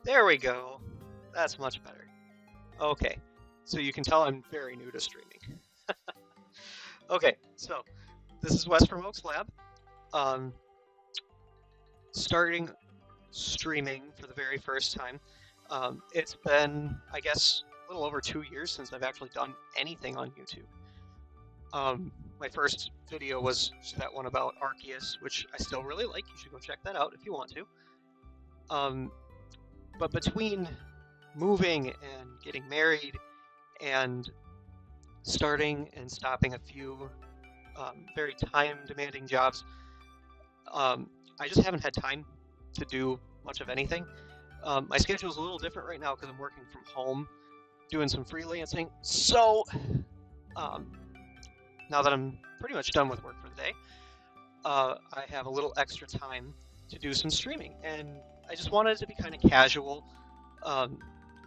There we go. That's much better. Okay, so you can tell I'm very new to streaming. Okay, so this is Wes from Oaks Lab. Um, Starting streaming for the very first time. It's been, I guess, a little over 2 years since I've actually done anything on YouTube. My first video was that one about Arceus, which I still really like. You should go check that out if you want to. But between moving and getting married and starting and stopping a few very time-demanding jobs, I just haven't had time to do much of anything. My schedule is a little different right now because I'm working from home, doing some freelancing. So now that I'm pretty much done with work for the day, I have a little extra time to do some streaming, and I just wanted it to be kind of casual,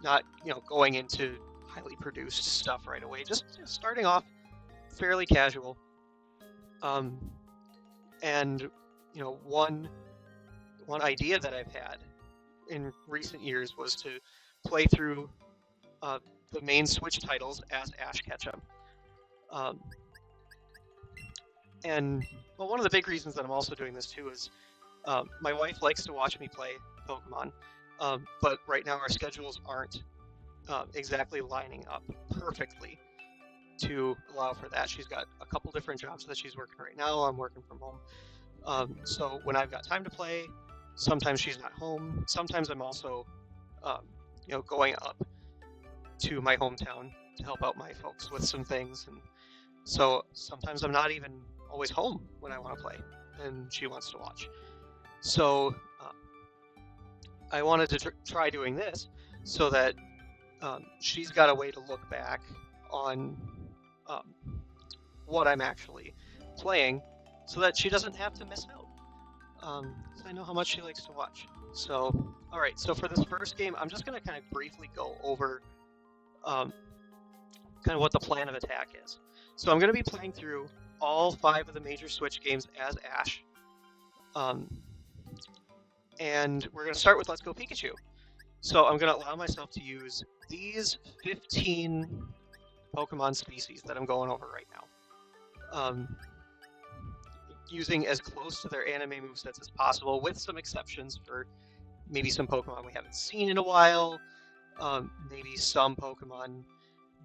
not going into highly produced stuff right away. Just starting off fairly casual. And one idea that I've had in recent years was to play through the main Switch titles as Ash Ketchum. And one of the big reasons that I'm also doing this too is my wife likes to watch me play Pokemon, but right now our schedules aren't exactly lining up perfectly to allow for that. She's got a couple different jobs that she's working right now. I'm working from home. So when I've got time to play, sometimes she's not home. Sometimes I'm also, going up to my hometown to help out my folks with some things. And so sometimes I'm not even always home when I want to play, and she wants to watch. So I wanted to try doing this so that she's got a way to look back on what I'm actually playing, so that she doesn't have to miss out. So I know how much she likes to watch. So, all right. So for this first game, I'm just going to kind of briefly go over kind of what the plan of attack is. So I'm going to be playing through all 5 of the major Switch games as Ash. And we're going to start with Let's Go Pikachu. So I'm going to allow myself to use these 15 Pokemon species that I'm going over right now. Using as close to their anime movesets as possible, with some exceptions for maybe some Pokemon we haven't seen in a while, maybe some Pokemon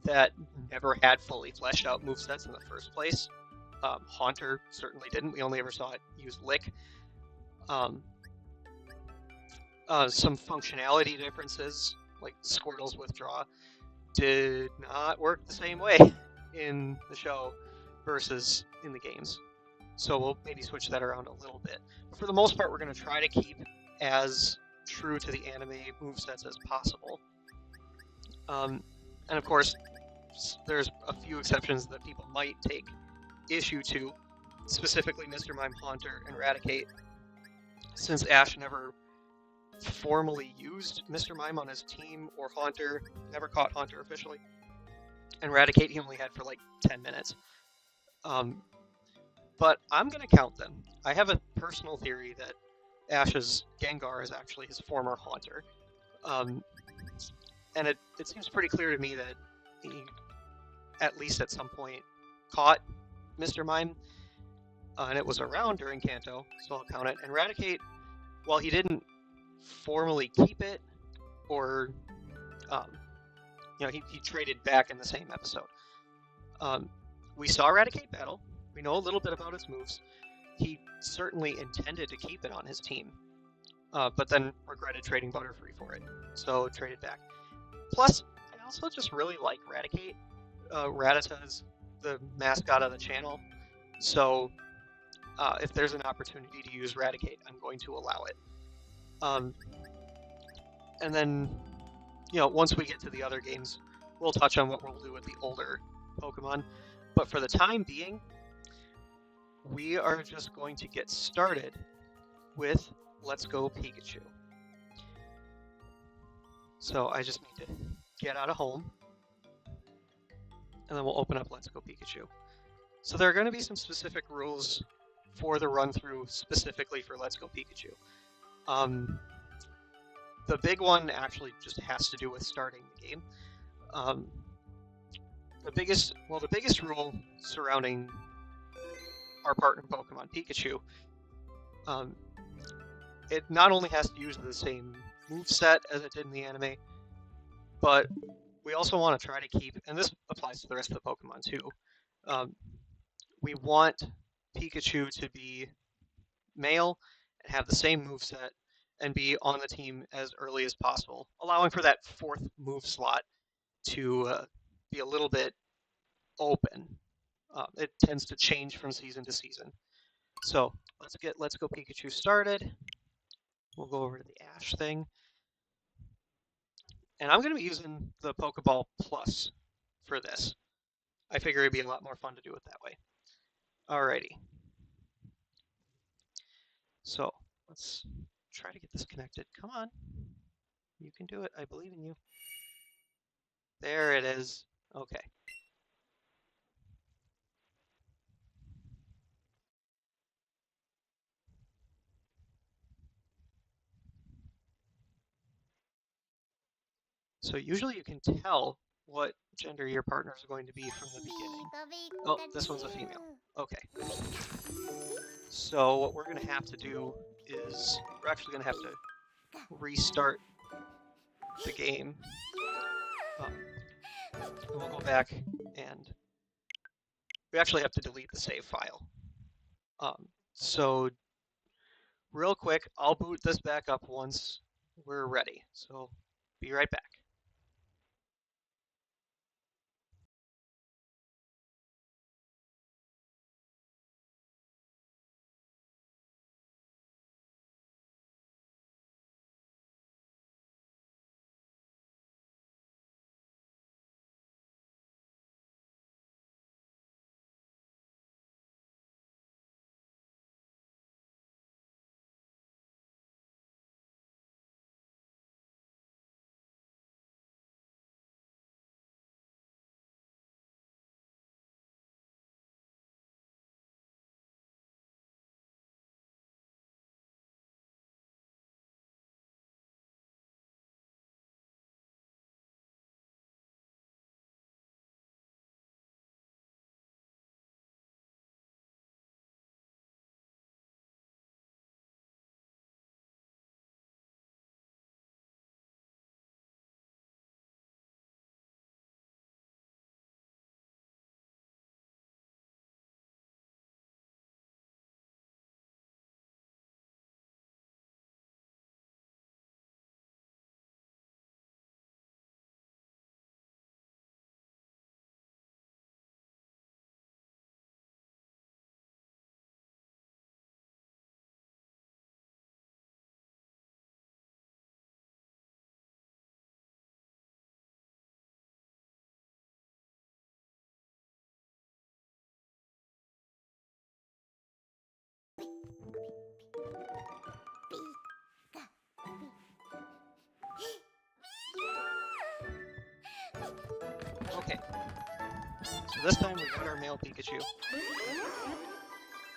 that never had fully fleshed out movesets in the first place. Haunter certainly didn't. We only ever saw it use Lick. Some functionality differences, like Squirtle's Withdraw, did not work the same way in the show versus in the games. So we'll maybe switch that around a little bit. But for the most part, we're going to try to keep as true to the anime movesets as possible. And of course, there's a few exceptions that people might take issue to, specifically Mr. Mime, Haunter, and Raticate, since Ash never formally used Mr. Mime on his team, or Haunter, never caught Haunter officially, and Raticate he only had for like 10 minutes. But I'm going to count them. I have a personal theory that Ash's Gengar is actually his former Haunter. And it seems pretty clear to me that he, at least at some point, caught Mr. Mime, and it was around during Kanto, so I'll count it. And Raticate, while he didn't formally keep it, or he traded back in the same episode. We saw Raticate battle. We know a little bit about his moves. He certainly intended to keep it on his team, but then regretted trading Butterfree for it, so traded back. Plus, I also just really like Raticate. Rattata is the mascot of the channel, so if there's an opportunity to use Raticate, I'm going to allow it. And then, once we get to the other games, we'll touch on what we'll do with the older Pokemon. But for the time being, we are just going to get started with Let's Go Pikachu. So I just need to get out of home, and then we'll open up Let's Go Pikachu. So there are going to be some specific rules for the run-through specifically for Let's Go Pikachu. the big one actually just has to do with starting the game. The biggest rule surrounding our partner Pokemon Pikachu, it not only has to use the same moveset as it did in the anime, but we also want to try to keep, and this applies to the rest of the Pokemon too, we want Pikachu to be male and have the same moveset and be on the team as early as possible, allowing for that fourth move slot to be a little bit open. It tends to change from season to season. So let's go Pikachu started. We'll go over to the Ash thing. And I'm going to be using the Pokeball Plus for this. I figure it'd be a lot more fun to do it that way. Alrighty. So let's try to get this connected. Come on. You can do it. I believe in you. There it is. Okay. So usually you can tell what gender your partner is going to be from the beginning. Oh, this one's a female. Okay. So what we're going to have to do is we're actually going to have to restart the game. We'll go back and we actually have to delete the save file. So real quick, I'll boot this back up once we're ready. So be right back. Okay, so this time we got our male Pikachu.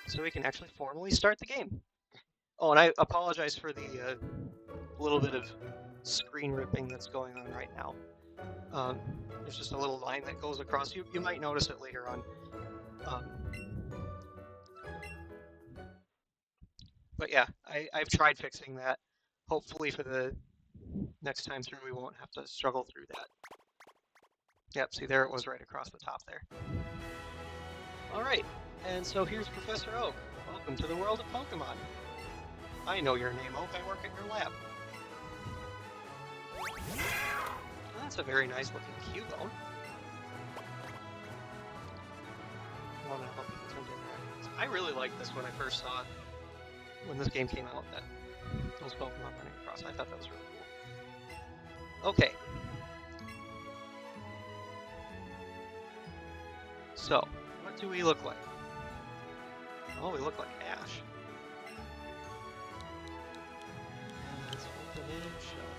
So we can actually formally start the game. Oh, and I apologize for the little bit of screen ripping that's going on right now. There's just a little line that goes across. You might notice it later on. But yeah, I've tried fixing that. Hopefully for the next time through we won't have to struggle through that. Yep, see there it was right across the top there. Alright, and so here's Professor Oak. Welcome to the world of Pokemon. I know your name, Oak. I work at your lab. Oh, that's a very nice looking Cubone. Well, now hope you turned in there. I really liked this when I first saw it. When this game came out, that those Pokemon running across, I thought that was really cool. Okay. So, what do we look like? Oh, we look like Ash. Let's hold the name shut.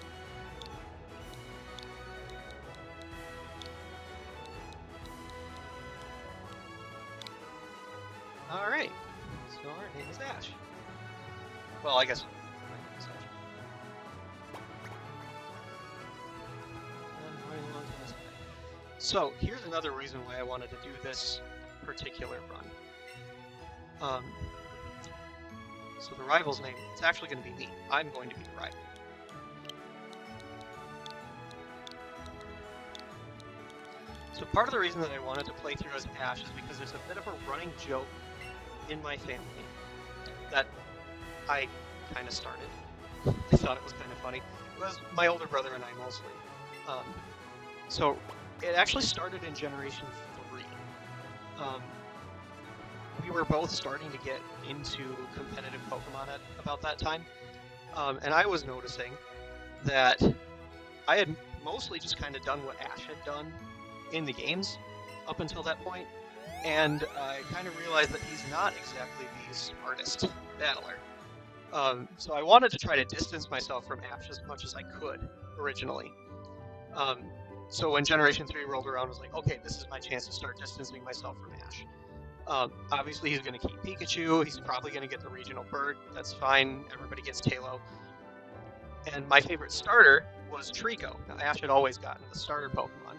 Alright, so our name is Ash. Well, I guess my name is So here's another reason why I wanted to do this particular run. So the rival's name, it's actually going to be me. I'm going to be the rival. So part of the reason that I wanted to play through as Ash is because there's a bit of a running joke in my family that I kind of started. I thought it was kind of funny. It was my older brother and I mostly. So it actually started in Generation 3. We were both starting to get into competitive Pokemon at about that time. And I was noticing that I had mostly just kind of done what Ash had done in the games up until that point, and I kind of realized that he's not exactly the smartest battler. So I wanted to try to distance myself from Ash as much as I could originally. So when Generation 3 rolled around, I was like, okay, this is my chance to start distancing myself from Ash. Obviously, he's going to keep Pikachu. He's probably going to get the regional bird. That's fine. Everybody gets Tailo. And my favorite starter was Trico. Now, Ash had always gotten the starter Pokemon.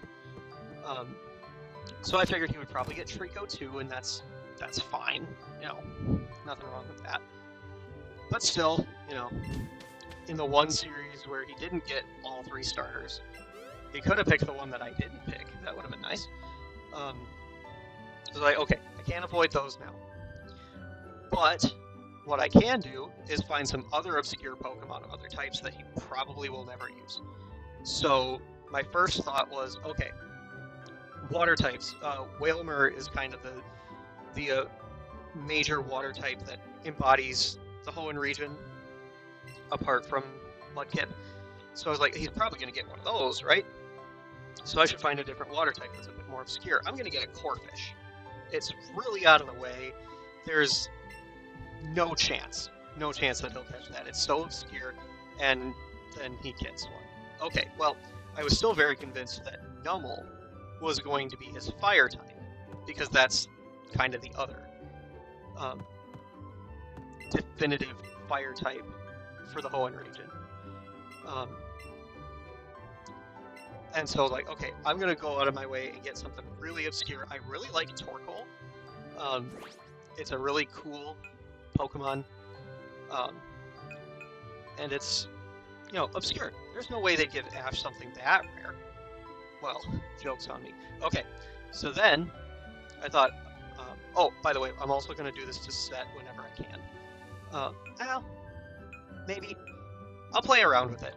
So I figured he would probably get Trico too, and that's fine. You know, nothing wrong with that. But still, you know, in the one series where he didn't get all 3 starters, he could have picked the one that I didn't pick. That would have been nice. So like, okay, I can't avoid those now. But what I can do is find some other obscure Pokemon of other types that he probably will never use. So my first thought was, okay, water types. Wailmer is kind of the major water type that embodies the Hoenn region, apart from Mudkip. So I was like, he's probably going to get one of those, right? So I should find a different water type that's a bit more obscure. I'm going to get a Corphish. It's really out of the way. There's no chance that he'll catch that. It's so obscure, and then he gets one. Okay, well, I was still very convinced that Numel was going to be his fire type, because that's kind of the other definitive fire type for the Hoenn region. And so, like, okay, I'm going to go out of my way and get something really obscure. I really like Torkoal. It's a really cool Pokemon. And it's, you know, obscure. There's no way they'd give Ash something that rare. Well, joke's on me. Okay, so then I thought, oh, by the way, I'm also going to do this to Set whenever I can. Well, maybe. I'll play around with it.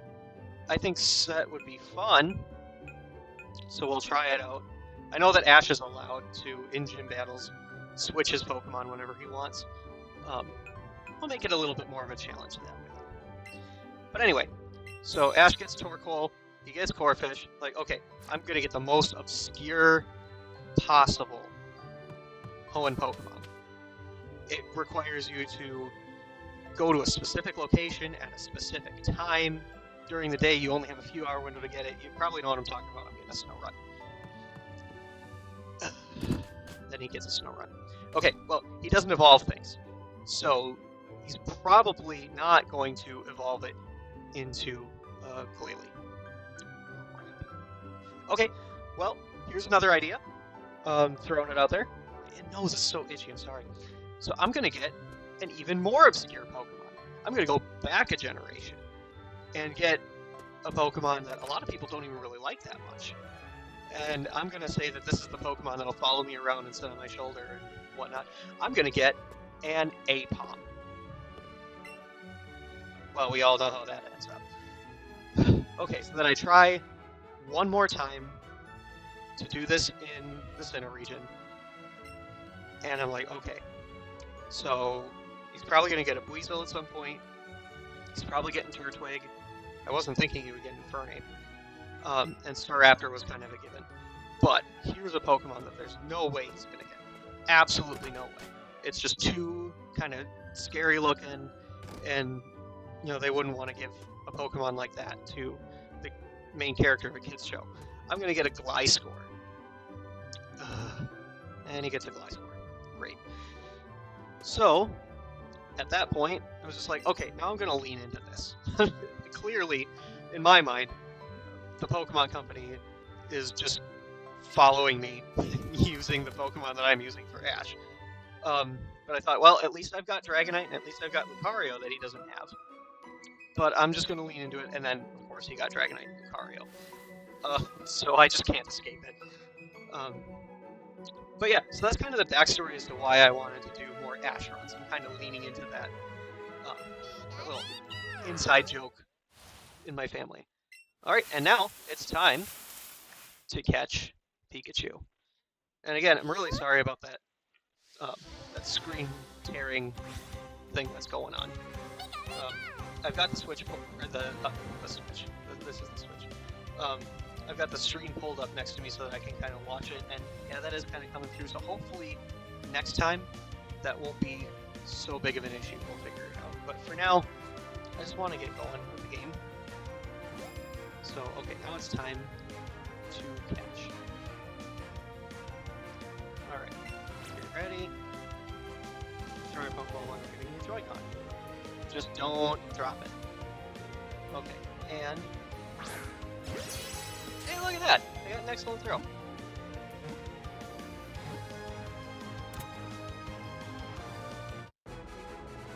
I think Set would be fun, so we'll try it out. I know that Ash is allowed to, in gym battles, switch his Pokemon whenever he wants. We'll make it a little bit more of a challenge that way. But anyway, so Ash gets Torkoal, he gets Corphish. Like, okay, I'm going to get the most obscure possible Hoenn Pokemon. It requires you to go to a specific location at a specific time. During the day, you only have a few hour window to get it. You probably know what I'm talking about. I'm getting a Snow Run. Then he gets a Snow Run. Okay, well, he doesn't evolve things. So he's probably not going to evolve it into Glalie. Okay, well, here's another idea. Throwing it out there. My nose is so itchy, I'm sorry. So I'm going to get an even more obscure Pokemon. I'm going to go back a generation and get a Pokemon that a lot of people don't even really like that much. And I'm going to say that this is the Pokemon that'll follow me around and sit on my shoulder and whatnot. I'm going to get an Apom. Well, we all know how that ends up. Okay, so then I try one more time to do this in the Sinnoh region. And I'm like, okay, so he's probably going to get a Buizel at some point. He's probably getting Turtwig. I wasn't thinking he would get Infernape. And Staraptor was kind of a given. But here's a Pokemon that there's no way he's going to get. Absolutely no way. It's just too kind of scary looking, and you know, they wouldn't want to give a Pokemon like that to the main character of a kid's show. I'm going to get a Gliscor. And he gets a Gliscor. Great. So, at that point, I was just like, okay, now I'm going to lean into this. Clearly, in my mind, the Pokemon Company is just following me using the Pokemon that I'm using for Ash. But I thought, well, at least I've got Dragonite, and at least I've got Lucario that he doesn't have. But I'm just going to lean into it, and then, of course, he got Dragonite and Lucario. So I just can't escape it. But yeah, so that's kind of the backstory as to why I wanted to do more Ash runs. I'm kind of leaning into that little inside joke in my family. Alright, and now it's time to catch Pikachu. And again, I'm really sorry about that that screen tearing thing that's going on. I've got the Switch, or the Switch. This is the Switch. I've got the screen pulled up next to me so that I can kind of watch it, and yeah, that is kind of coming through. So hopefully next time that won't be so big of an issue. We'll figure it out. But for now, I just want to get going with the game. So okay, now it's time to catch. All right, get ready. Turn your Pokeball when you're getting your Joy-Con. Just don't drop it. Okay, and hey, look at that! I got an excellent throw.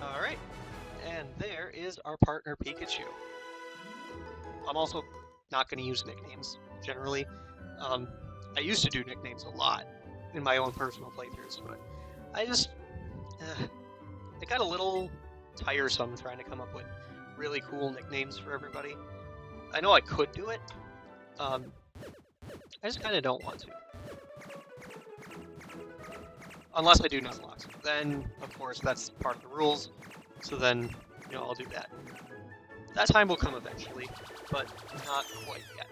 Alright, and there is our partner Pikachu. I'm also not going to use nicknames, generally. I used to do nicknames a lot in my own personal playthroughs, but I just... it got a little tiresome trying to come up with really cool nicknames for everybody. I know I could do it, I just kind of don't want to. Unless I do Nuzlockes. Then, of course, that's part of the rules, so then, you know, I'll do that. That time will come eventually, but not quite yet.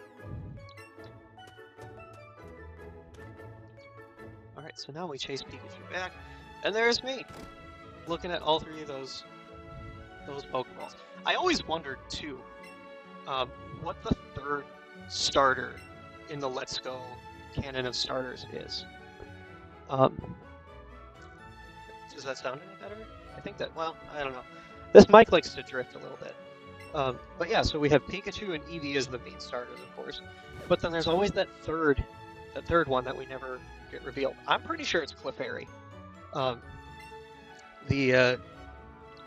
Alright, so now we chase Pikachu back, and there's me, looking at all three of those Pokeballs. I always wondered, too, what the third starter in the Let's Go canon of starters is. Does that sound any better? I think that, well, I don't know. This mic likes to drift a little bit. But yeah, so we have Pikachu and Eevee as the main starters, of course. But then there's always that third one that we never get revealed. I'm pretty sure it's Clefairy.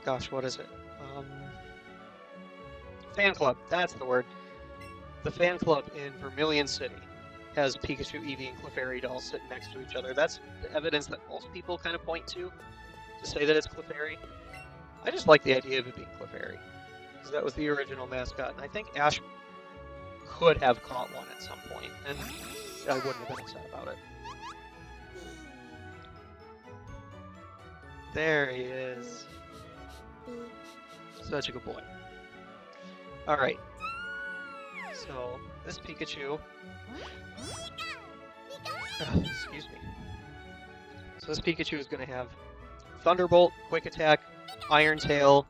Gosh, what is it? Fan club, that's the word. The fan club in Vermilion City has Pikachu, Eevee, and Clefairy dolls sitting next to each other. That's the evidence that most people kind of point to say that it's Clefairy. I just like the idea of it being Clefairy, because that was the original mascot, and I think Ash could have caught one at some point, and I wouldn't have been upset about it. There he is. Such a good boy. Alright. So, this Pikachu... excuse me. So this Pikachu is going to have Thunderbolt, Quick Attack, Iron Tail,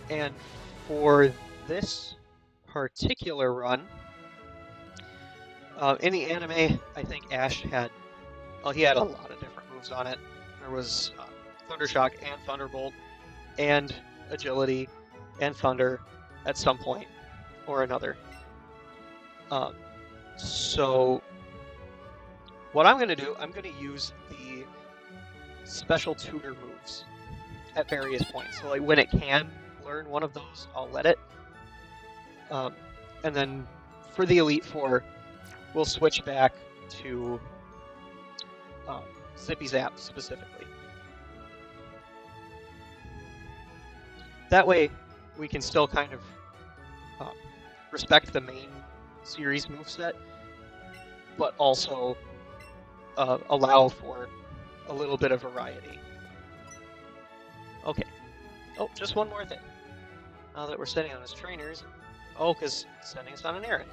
and for this particular run, in the anime, I think Ash had... Well, he had a lot of different moves on it. There was Thundershock and Thunderbolt, and Agility, and Thunder at some point or another. So what I'm going to do, I'm going to use the special tutor moves at various points. So like when it can learn one of those, I'll let it. And then for the Elite Four, we'll switch back to Zippy Zap specifically. That way, we can still kind of respect the main series moveset, but also allow for a little bit of variety. Okay. Oh, just one more thing. Now that we're sitting on his trainers, because sending us on an errand.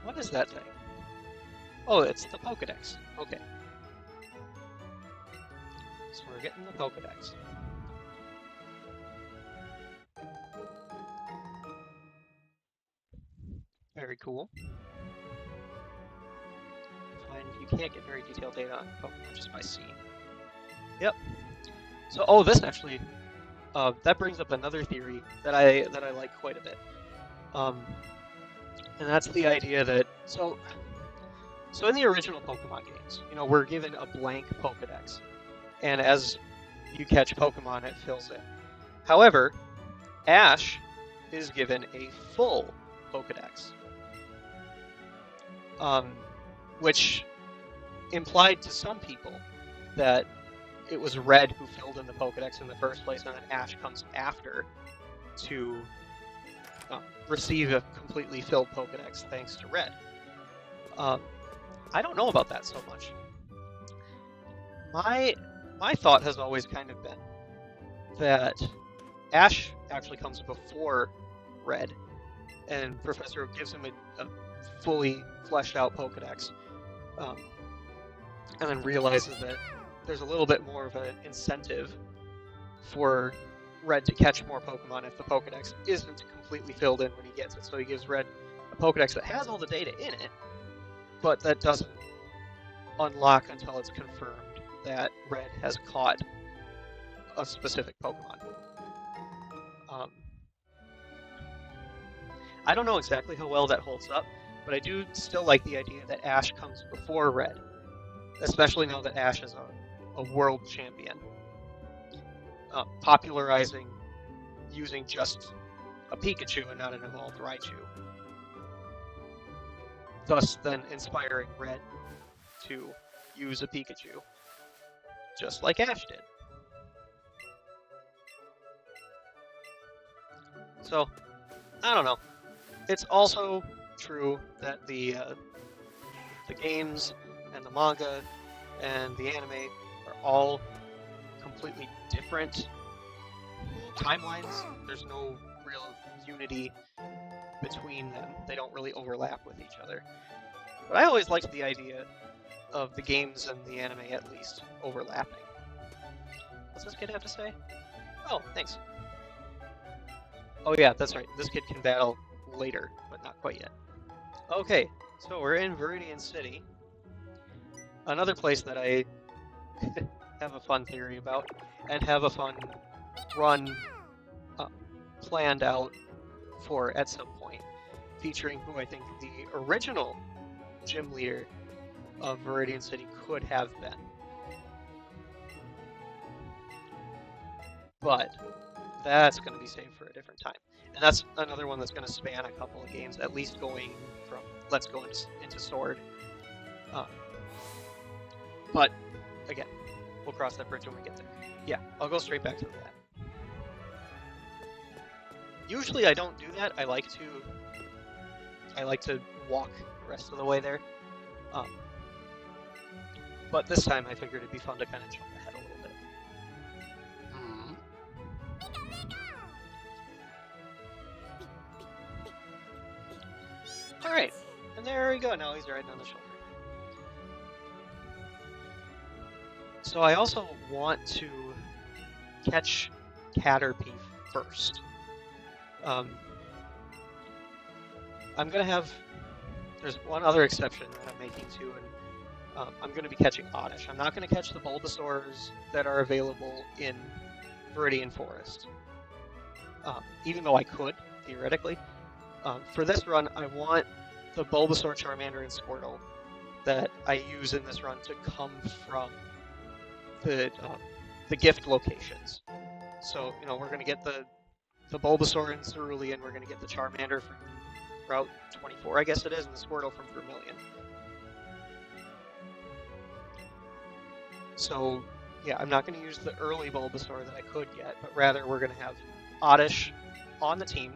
What is that thing? Oh, it's the Pokedex. Okay. So we're getting the Pokedex. Very cool. And you can't get very detailed data on Pokemon just by seeing. Yep. So, oh, this actually that brings up another theory that I like quite a bit, um, and that's the idea that so in the original Pokemon games, we're given a blank Pokedex, and as you catch Pokemon, it fills in. However, Ash is given a full Pokedex, which implied to some people that it was Red who filled in the Pokedex in the first place, and then Ash comes after to receive a completely filled Pokedex thanks to Red. I don't know about that so much. My thought has always kind of been that Ash actually comes before Red, and Professor Oak gives him a fully fleshed out Pokedex, and then realizes that there's a little bit more of an incentive for Red to catch more Pokemon if the Pokedex isn't completely filled in when he gets it. So he gives Red a Pokedex that has all the data in it, but that doesn't unlock until it's confirmed that Red has caught a specific Pokemon. I don't know exactly how well that holds up, but I do still like the idea that Ash comes before Red, especially now that Ash is a world champion, popularizing using just a Pikachu and not an evolved Raichu, thus then inspiring Red to use a Pikachu, just like Ash did. So, I don't know. It's also true that the games and the manga and the anime are all completely different timelines. There's no real unity between them. They don't really overlap with each other. But I always liked the idea of the games and the anime at least overlapping. What's this kid have to say? Oh, thanks. Oh yeah, that's right. This kid can battle later, but not quite yet. Okay, so we're in Viridian City. Another place that I have a fun theory about, and have a fun run planned out for at some point, featuring who I think the original gym leader of Viridian City could have been. But that's going to be saved for a different time. And that's another one that's going to span a couple of games, at least going from Let's Go into Sword. But, again, we'll cross that bridge when we get there. Yeah, I'll go straight back to that. Usually I don't do that. I like to walk the rest of the way there. But this time I figured it'd be fun to kind of jump ahead a little bit. Alright, and there we go. Now he's riding on the shoulder. So I also want to catch Caterpie first. I'm gonna have. There's one other exception that I'm making too, and I'm gonna be catching Oddish. I'm not gonna catch the Bulbasaurs that are available in Viridian Forest, even though I could theoretically. For this run, I want the Bulbasaur, Charmander, and Squirtle that I use in this run to come from the gift locations. So, we're going to get the Bulbasaur in Cerulean, we're going to get the Charmander from Route 24, I guess it is, and the Squirtle from Vermilion. So, yeah, I'm not going to use the early Bulbasaur that I could yet, but rather we're going to have Oddish on the team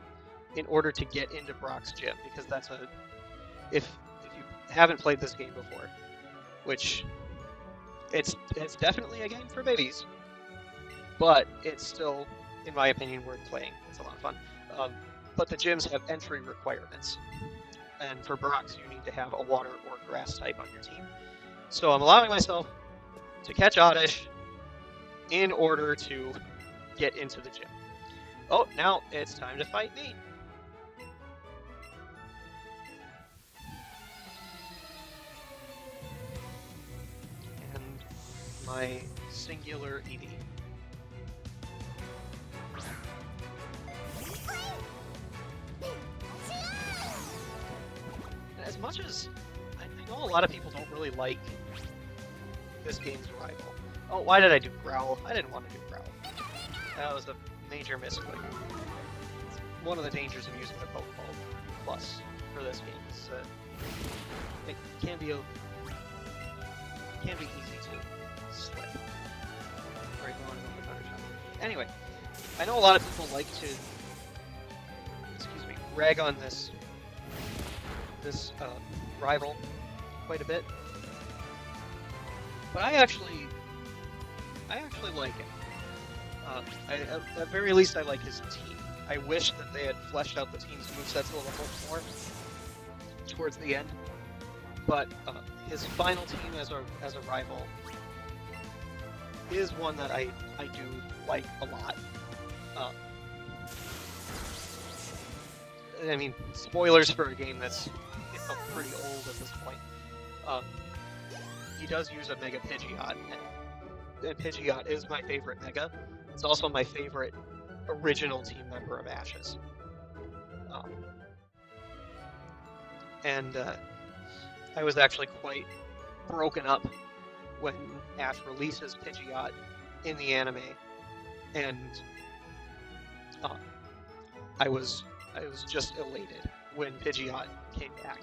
in order to get into Brock's gym, because that's if you haven't played this game before, which it's definitely a game for babies, but it's still, in my opinion, worth playing. It's a lot of fun. But the gyms have entry requirements, and for Brock's you need to have a water or grass type on your team. So I'm allowing myself to catch Oddish in order to get into the gym. Oh, now it's time to fight me. And my singular Eevee. Ashes, I know a lot of people don't really like this game's rival. Oh, why did I do Growl? I didn't want to do Growl. That was a major misclick. One of the dangers of using the Pokeball Plus for this game is it can be easy to slip. Right, we want to go for Thunder Shock. Anyway, I know a lot of people like to, rag on this rival quite a bit, but I actually like him. At the very least, I like his team. I wish that they had fleshed out the team's movesets a little bit more towards the end, but his final team as a rival is one that I do like a lot. I mean, spoilers for a game that's pretty old at this point. He does use a Mega Pidgeot, and Pidgeot is my favorite Mega. It's also my favorite original team member of Ash's. I was actually quite broken up when Ash releases Pidgeot in the anime, and I was just elated when Pidgeot came back.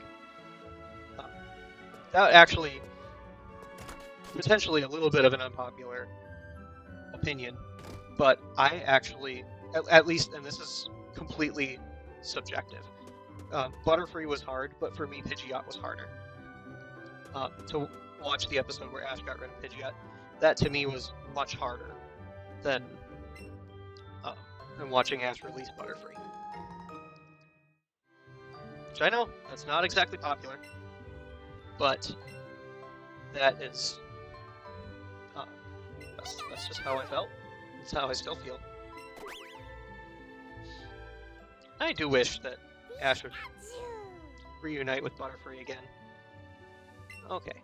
That actually, potentially a little bit of an unpopular opinion, but I actually, at least, and this is completely subjective, Butterfree was hard, but for me Pidgeot was harder. To watch the episode where Ash got rid of Pidgeot, that to me was much harder than watching Ash release Butterfree. Which I know, that's not exactly popular, but that is, that's just how I felt. That's how I still feel. I do wish that Ash would reunite with Butterfree again. Okay.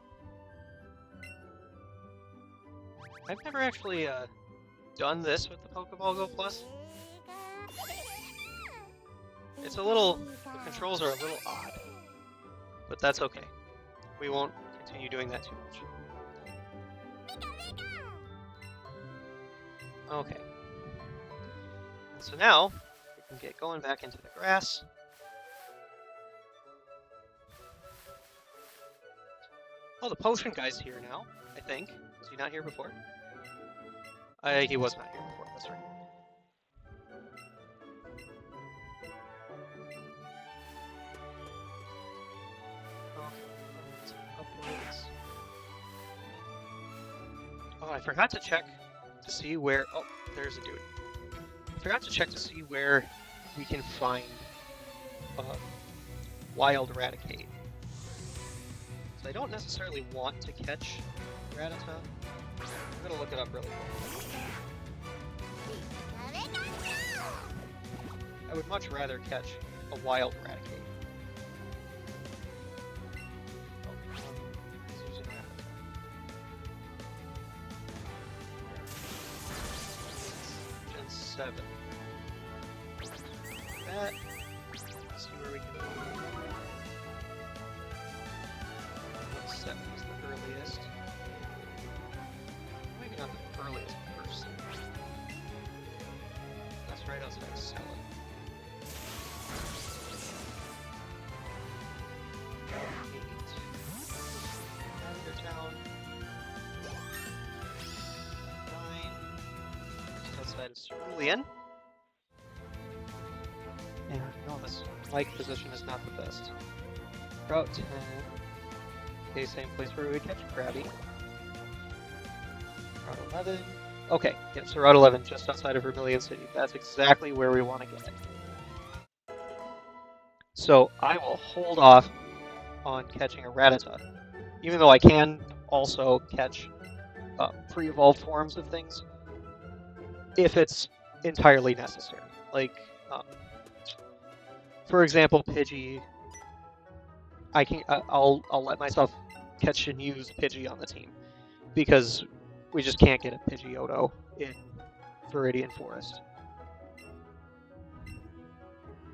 I've never actually done this with the Pokeball Go Plus. It's a little, the controls are a little odd, but that's okay. We won't continue doing that too much. Okay. So now, we can get going back into the grass. Oh, the potion guy's here now, I think. Was he not here before? He was not here before, that's right. Oh, I forgot to check to see where... Oh, there's a dude. I forgot to check to see where we can find Wild Raticate. So I don't necessarily want to catch Rattata. I'm gonna look it up really quick. I would much rather catch a Wild Raticate. Gen 7. That. Let's see where we can go. 7 is the earliest. Maybe not the earliest first. That's right outside of Selling. Lavender Town. 9. Just outside of Cerulean. Yeah, no, this mic position is not the best. Route 10. Okay, same place where we would catch Krabby. Route 11. Okay, yep, so Route 11, just outside of Vermilion City. That's exactly where we want to get it. So I will hold off on catching a Rattata, even though I can also catch pre-evolved forms of things, if it's entirely necessary. Like, for example, Pidgey. I'll let myself catch and use Pidgey on the team, because we just can't get a Pidgeotto in Viridian Forest.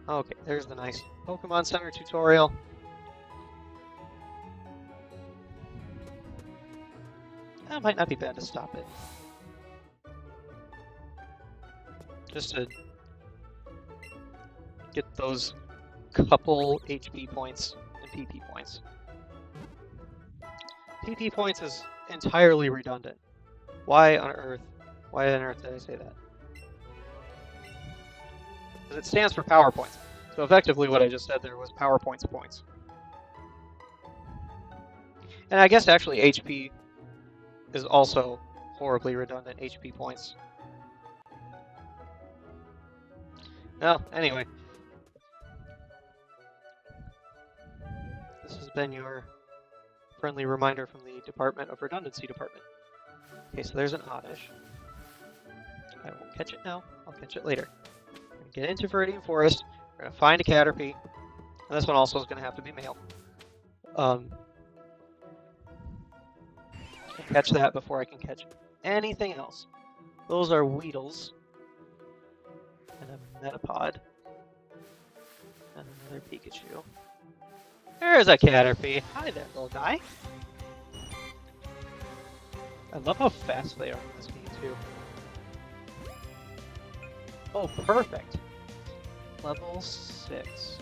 Okay, there's the nice Pokemon Center tutorial. That might not be bad to stop it. Just to get those couple HP points and PP points. PP points is entirely redundant. Why on earth did I say that? Because it stands for power points. So effectively what I just said there was power points points. And I guess actually HP is also horribly redundant, HP points. Well, anyway. This has been your friendly reminder from the Department of Redundancy Department. Okay, so there's an Oddish. I won't catch it now, I'll catch it later. We're gonna get into Viridian Forest, we're gonna find a Caterpie, and this one also is gonna have to be male. Catch that before I can catch anything else. Those are Weedles. And a Metapod. And another Pikachu. There's a Caterpie. Hi there, little guy. I love how fast they are in this game, too. Oh, perfect. Level 6.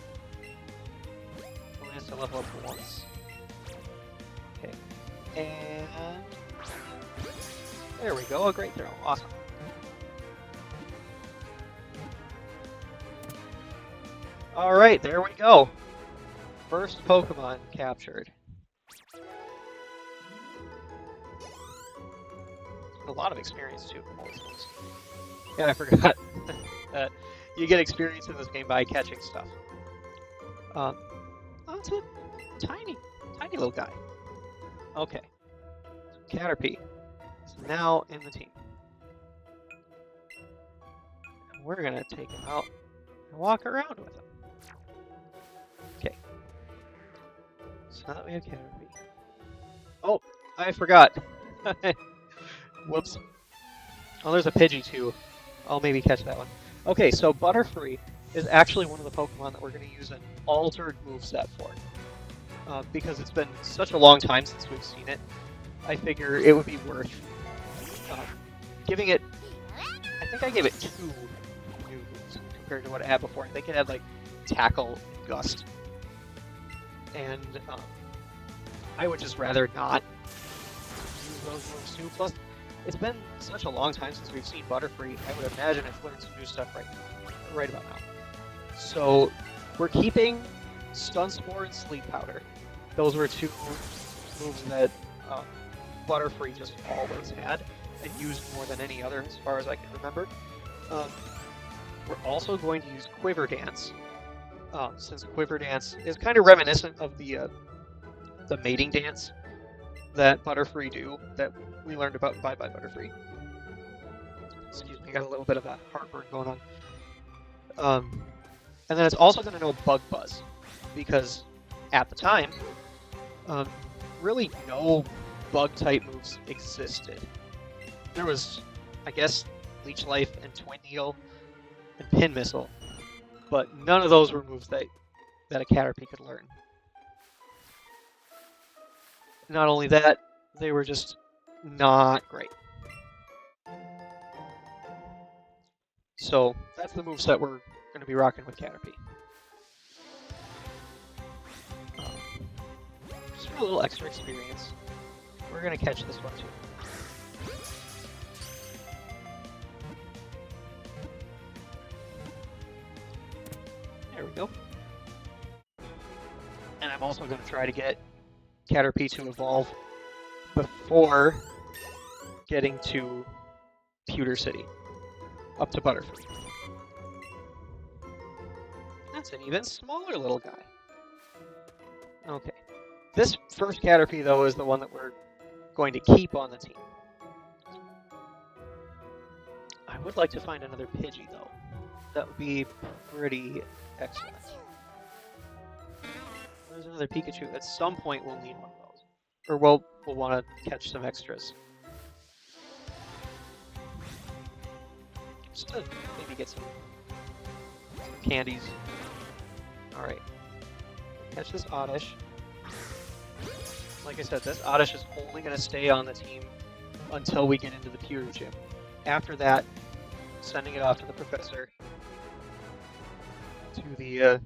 Only has to level up once. Okay. And there we go, a great throw. Awesome. Alright, there we go. First Pokemon captured. A lot of experience too. Yeah, I forgot that you get experience in this game by catching stuff. Oh, it's a tiny little guy. Okay. So Caterpie is now in the team. And we're gonna take him out and walk around with him. Okay. So now that we have Caterpie. Oh, I forgot. Whoops. Oh, there's a Pidgey too. I'll maybe catch that one. Okay, so Butterfree is actually one of the Pokemon that we're going to use an altered moveset for. Because it's been such a long time since we've seen it, I figure it would be worth giving it... I think I gave it 2 new moves compared to what it had before. I think it had like Tackle, Gust, and I would just rather not use those moves too. Plus, it's been such a long time since we've seen Butterfree, I would imagine it's learned some new stuff right about now. So, we're keeping Stun Spore and Sleep Powder. Those were 2 moves that Butterfree just always had, and used more than any other as far as I can remember. We're also going to use Quiver Dance, since Quiver Dance is kind of reminiscent of the mating dance that Butterfree do, that we learned about in Bye Bye Butterfree. Excuse me, I got a little bit of a heartburn going on. And then it's also going to know Bug Buzz, because at the time, really no bug-type moves existed. There was, I guess, Leech Life and Twin Needle and Pin Missile, but none of those were moves that a Caterpie could learn. Not only that, they were just not great. So that's the moveset we're going to be rocking with Caterpie. Just for a little extra experience, we're going to catch this one too. There we go. And I'm also going to try to get Caterpie to evolve before getting to Pewter City, up to Butterfree. That's an even smaller little guy. Okay. This first Caterpie, though, is the one that we're going to keep on the team. I would like to find another Pidgey, though. That would be pretty excellent. There's another Pikachu. At some point, we'll need one of those. Or we'll want to catch some extras. Just to maybe get some candies. Alright. Catch this Oddish. Like I said, this Oddish is only going to stay on the team until we get into the pewter gym. After that, sending it off to the professor to the a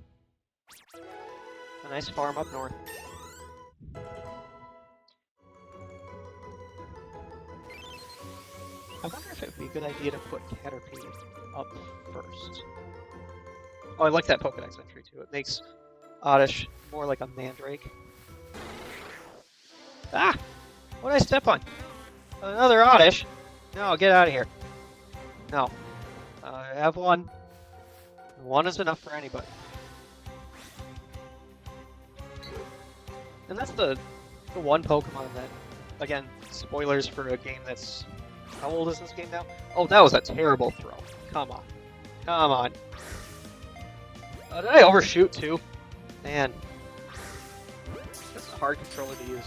nice farm up north. I wonder if it would be a good idea to put Caterpie up first. Oh, I like that Pokedex entry too. It makes Oddish more like a Mandrake. Ah! What did I step on? Another Oddish? No, get out of here. No. I have one. One is enough for anybody. And that's the one Pokemon that, again, spoilers for a game that's... How old is this game now? Oh, that was a terrible throw. Come on. Come on. Did I overshoot too? Man. That's a hard controller to use.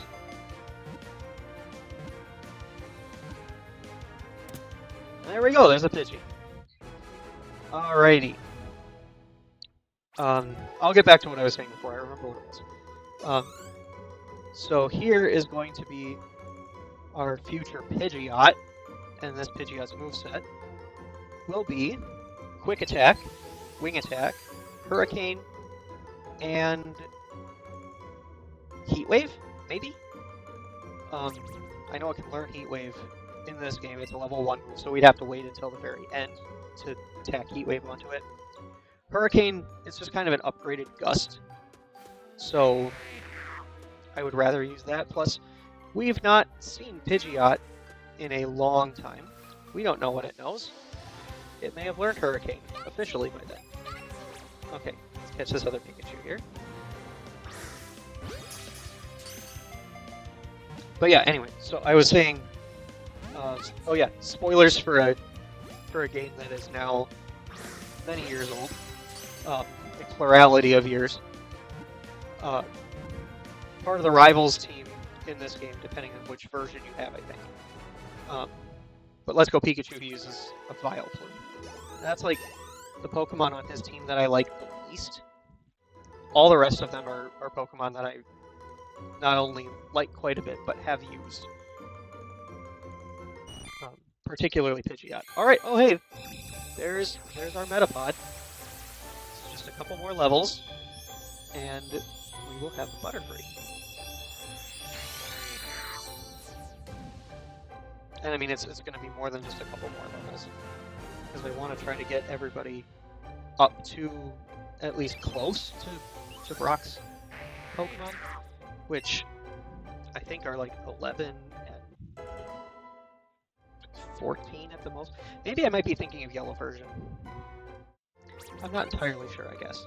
There we go, there's a Pidgey. Alrighty. I'll get back to what I was saying before, I remember what it was. So here is going to be our future Pidgeot, and this Pidgeot's moveset will be Quick Attack, Wing Attack, Hurricane, and Heat Wave, maybe? I know it can learn Heat Wave in this game. It's a level 1 move, so we'd have to wait until the very end to tack Heat Wave onto it. Hurricane is just kind of an upgraded Gust, so I would rather use that. Plus, we've not seen Pidgeot in a long time. We don't know what it knows. It may have learned Hurricane officially by then. Okay, let's catch this other Pikachu here. But yeah, anyway, so I was saying, oh yeah, spoilers for a game that is now many years old, a plurality of years. Part of the Rivals team in this game, depending on which version you have, I think. But Let's Go Pikachu, he uses a Vileplume. That's like the Pokemon on his team that I like the least. All the rest of them are Pokemon that I not only like quite a bit, but have used. Particularly Pidgeot. Alright, oh hey, there's our Metapod. It's just a couple more levels, and we will have the Butterfree. And I mean, it's going to be more than just a couple more levels, because I want to try to get everybody up to at least close to Brock's Pokemon, which I think are like 11 and 14 at the most. Maybe I might be thinking of Yellow version. I'm not entirely sure, I guess.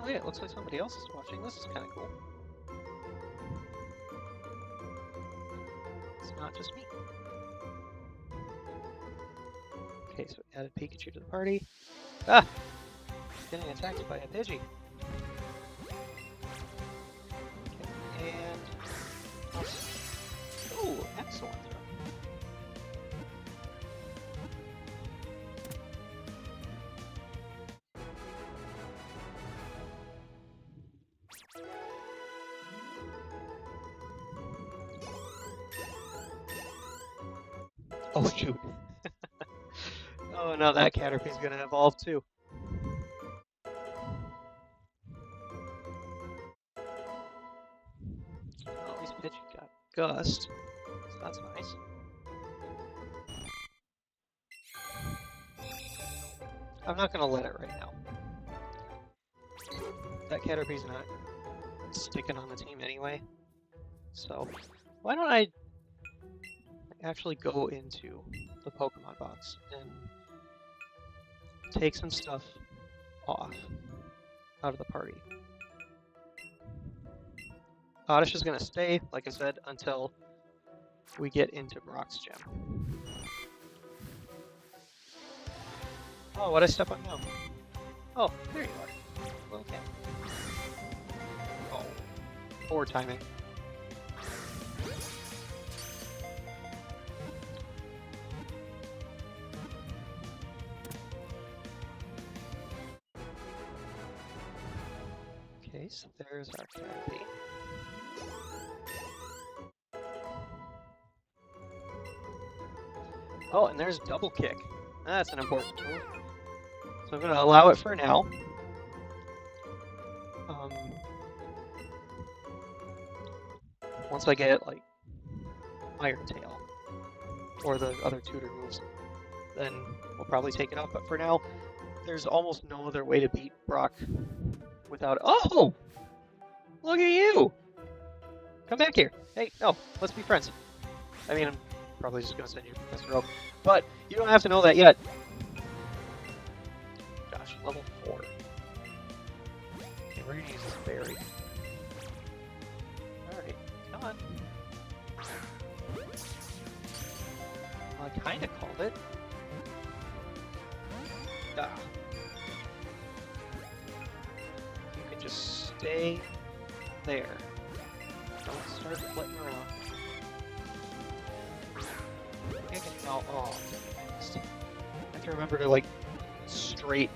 Oh yeah, it looks like somebody else is watching. This is kind of cool. It's not just me. Okay, so added Pikachu to the party. Ah! Getting attacked by a Pidgey. Okay, and... Oh, excellent. Oh, shoot. Oh, no, that Caterpie's gonna evolve, too. Well, at least Pidgey got Gust, so that's nice. I'm not gonna let it right now. That Caterpie's not sticking on the team anyway, so why don't I actually go into the Pokemon box and take some stuff off out of the party. Oddish is going to stay, like I said, until we get into Brock's gym. Oh, what'd I step on now? Oh, there you are. Okay. Oh, poor timing. Okay, so there's our Caterpie. Oh, and there's double kick. That's an important move. So I'm going to allow it for now. Once I get, like, Iron Tail, or the other tutor moves, then we'll probably take it up. But for now, there's almost no other way to beat Brock without... Oh! Look at you! Come back here. Hey, no, let's be friends. I mean, I'm probably just going to send you to Professor Oak, but you don't have to know that yet. Gosh, level 4. Okay, we're going to use this berry. Alright, come on. Well, I kind of called it. Ah. You can just stay there. Don't start flitting around. Oh, I have to remember to, like, straight.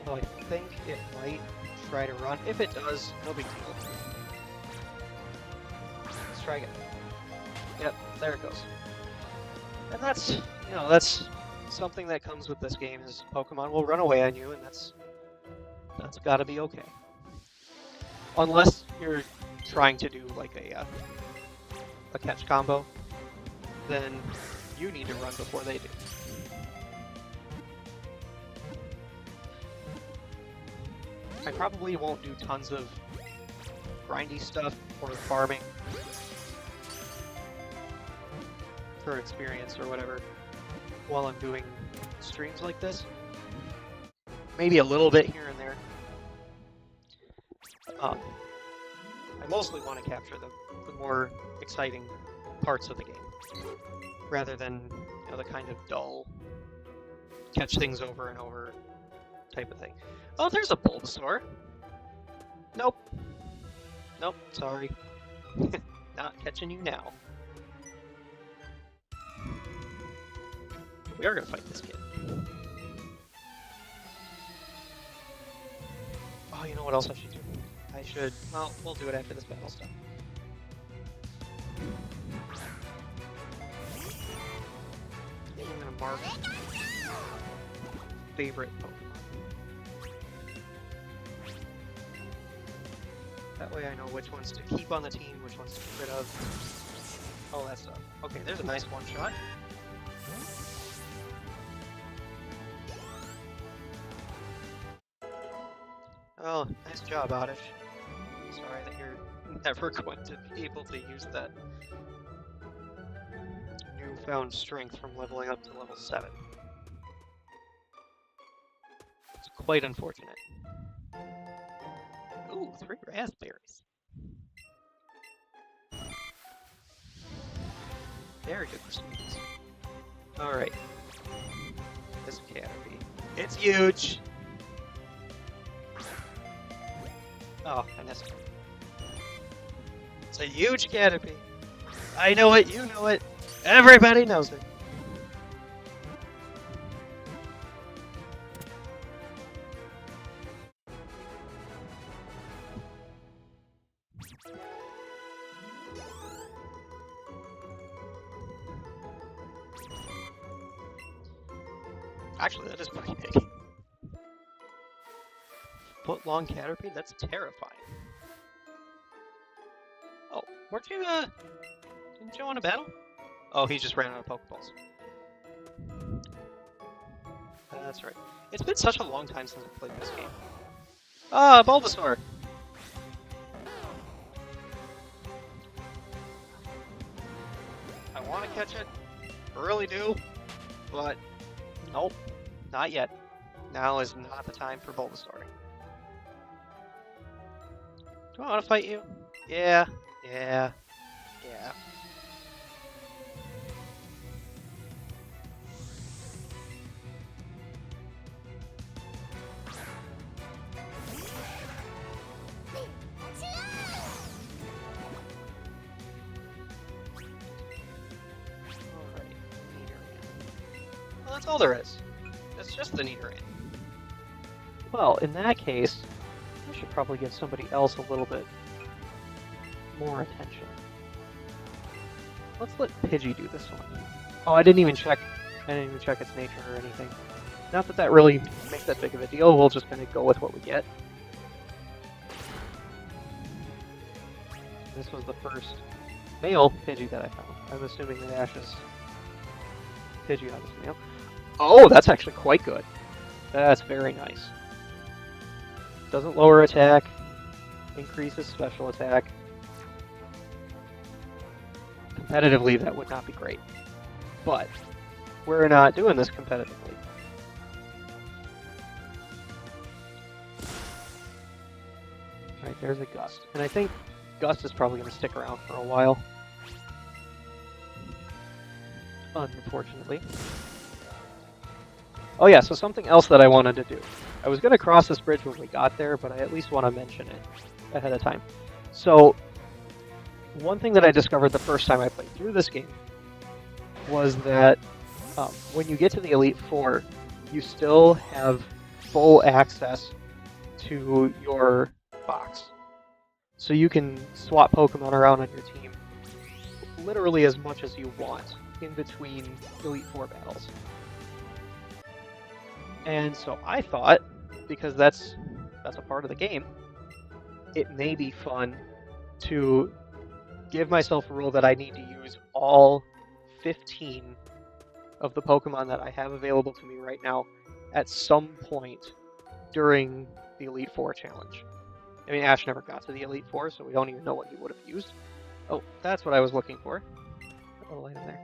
Well, I think it might try to run. If it does, no big deal. Let's try again. Yep, there it goes. And that's, you know, that's something that comes with this game, is Pokemon will run away on you, and that's gotta be okay. Unless you're trying to do, like, a catch combo, then you need to run before they do. I probably won't do tons of grindy stuff or farming for experience or whatever while I'm doing streams like this. Maybe a little bit here and there. I mostly want to capture the more exciting parts of the game, rather than, you know, the kind of dull, catch things over and over type of thing. Oh, there's a Bulbasaur. Nope. Nope, sorry. Not catching you now. We are going to fight this kid. Oh, you know what else I should do? I should... Well, we'll do it after this battle stuff. I'm going to mark favorite Pokemon. That way I know which ones to keep on the team, which ones to get rid of. All that stuff. Okay, there's a nice one-shot. Oh, nice job, Oddish. Sorry that you're never going to be able to use that newfound strength from leveling up to level 7. It's quite unfortunate. Ooh, 3 raspberries. Very good for sweets. Alright. This Caterpie. It's huge! Oh, I missed it. It's a huge Caterpie. I know it, you know it. Everybody knows it. Actually, that is pretty big. Foot-long Caterpie? That's terrifying. Oh, weren't you, didn't you want a battle? Oh, he just ran out of Pokeballs. That's right. It's been such a long time since I played this game. Ah, Bulbasaur! I want to catch it. I really do. But, nope. Not yet. Now is not the time for Bulbasaur. Do I want to fight you? Yeah. Yeah. Yeah. Alright, Nidoran. Well, that's all there is. It's just the Nidoran. Well, in that case, I should probably give somebody else a little bit more attention. Let's let Pidgey do this one. Oh, I didn't even check its nature or anything. Not that that really makes that big of a deal. We'll just kind of go with what we get. This was the first male Pidgey that I found. I'm assuming that Ash's Pidgeot is male. Oh, that's actually quite good. That's very nice. Doesn't lower attack, increases special attack. Competitively, that would not be great. But we're not doing this competitively. Alright, there's a Gust. And I think Gust is probably going to stick around for a while. Unfortunately. Oh yeah, so something else that I wanted to do. I was going to cross this bridge when we got there, but I at least want to mention it ahead of time. So, one thing that I discovered the first time I played through this game was that when you get to the Elite Four, you still have full access to your box. So you can swap Pokemon around on your team literally as much as you want in between Elite Four battles. And so I thought, because that's a part of the game, it may be fun to give myself a rule that I need to use all 15 of the Pokemon that I have available to me right now at some point during the Elite Four challenge. I mean, Ash never got to the Elite Four, so we don't even know what he would have used. Oh, that's what I was looking for. A little item there.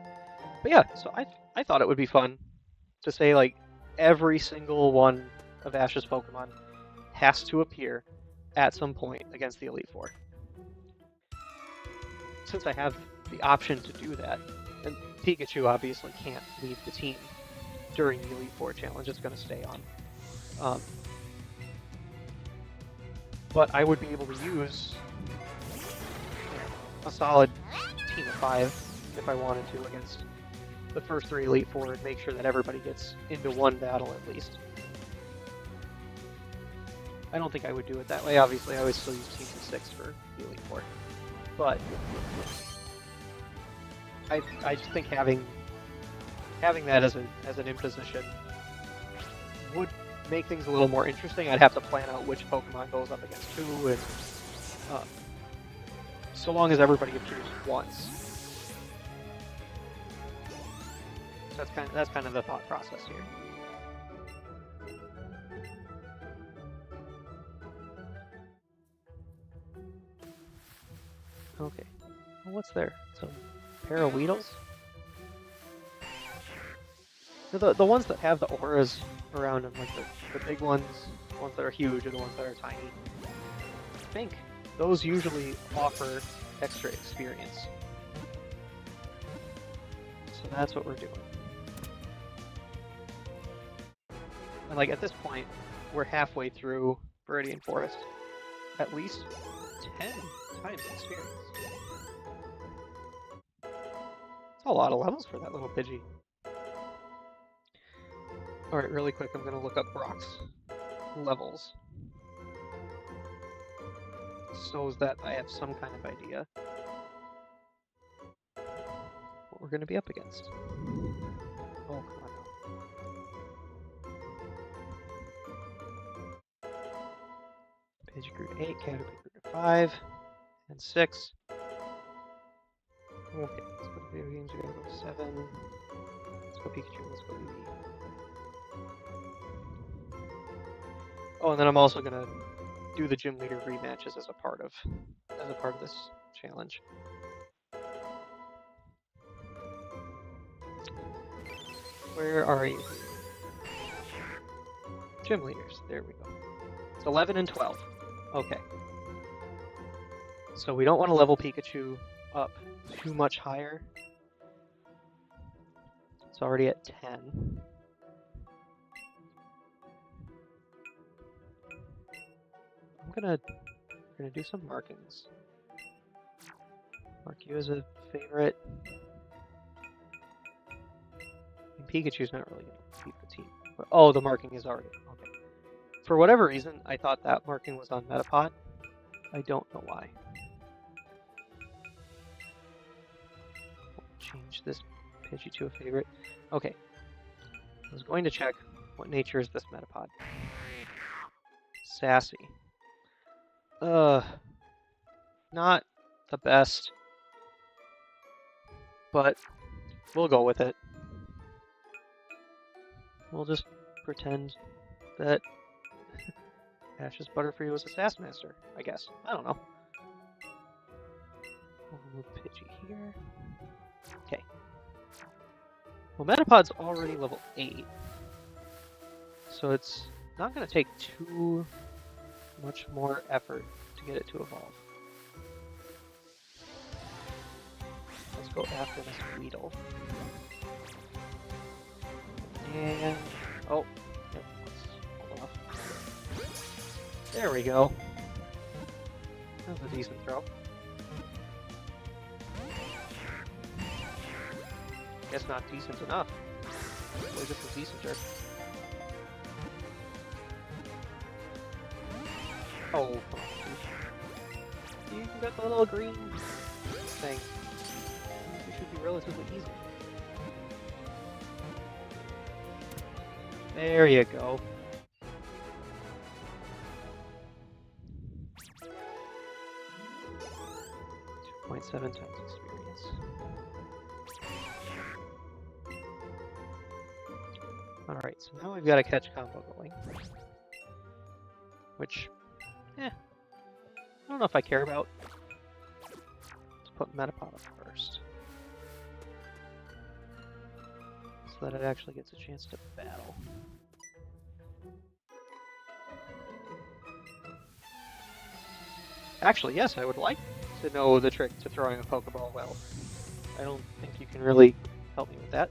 But yeah, so I thought it would be fun to say, like, every single one of Ash's Pokemon has to appear at some point against the Elite Four. Since I have the option to do that, and Pikachu obviously can't leave the team during the Elite Four challenge, it's going to stay on. But I would be able to use a solid team of 5 if I wanted to against the first 3 Elite Four and make sure that everybody gets into one battle at least. I don't think I would do it that way. Obviously, I would still use teams of 6 for the Elite Four. But I just think having that as an imposition would make things a little more interesting. I'd have to plan out which Pokemon goes up against who, and so long as everybody appears once. That's kind of the thought process here. Okay. Well, what's there? Some Paraweedles? The ones that have the auras around them, like the big ones that are huge, or the ones that are tiny. I think those usually offer extra experience. So that's what we're doing. And like at this point, we're halfway through Viridian Forest. At least 10 times experience. That's a lot of levels for that little Pidgey. Alright, really quick, I'm gonna look up Brock's levels, so that I have some kind of idea what we're gonna be up against. Oh, come on now. Pidgey grew to 8, Caterpie grew to 5, and 6. Okay, let's go to video games, we're gonna go to 7. Let's go Pikachu, let's go Eevee. Oh, and then I'm also gonna do the gym leader rematches as a part of this challenge. Where are you? Gym leaders. There we go. It's 11 and 12. Okay. So we don't want to level Pikachu up too much higher. It's already at 10. I'm gonna do some markings. Mark you as a favorite. And Pikachu's not really gonna keep the team. But, oh, the marking is already okay. For whatever reason, I thought that marking was on Metapod. I don't know why. change this Pidgey to a favorite. Okay. I was going to check what nature is this Metapod. Sassy. Not the best, but we'll go with it. We'll just pretend that Ash's Butterfree was a Sass Master, I guess. I don't know. We'll move Pidgey here. Okay. Well, Metapod's already level 8, so it's not going to take too much more effort to get it to evolve. Let's go after this Weedle. And... oh, yep, let's hold off. There we go. That was a decent throw. Guess not decent enough. Or just a decenter. Oh, come on. You got the little green thing. It should be relatively easy. There you go. .7 times experience. Alright, so now we've got a catch combo going. Which, I don't know if I care about. Let's put Metapod up first. So that it actually gets a chance to battle. Actually, yes, I would like to know the trick to throwing a Pokeball well. I don't think you can really help me with that,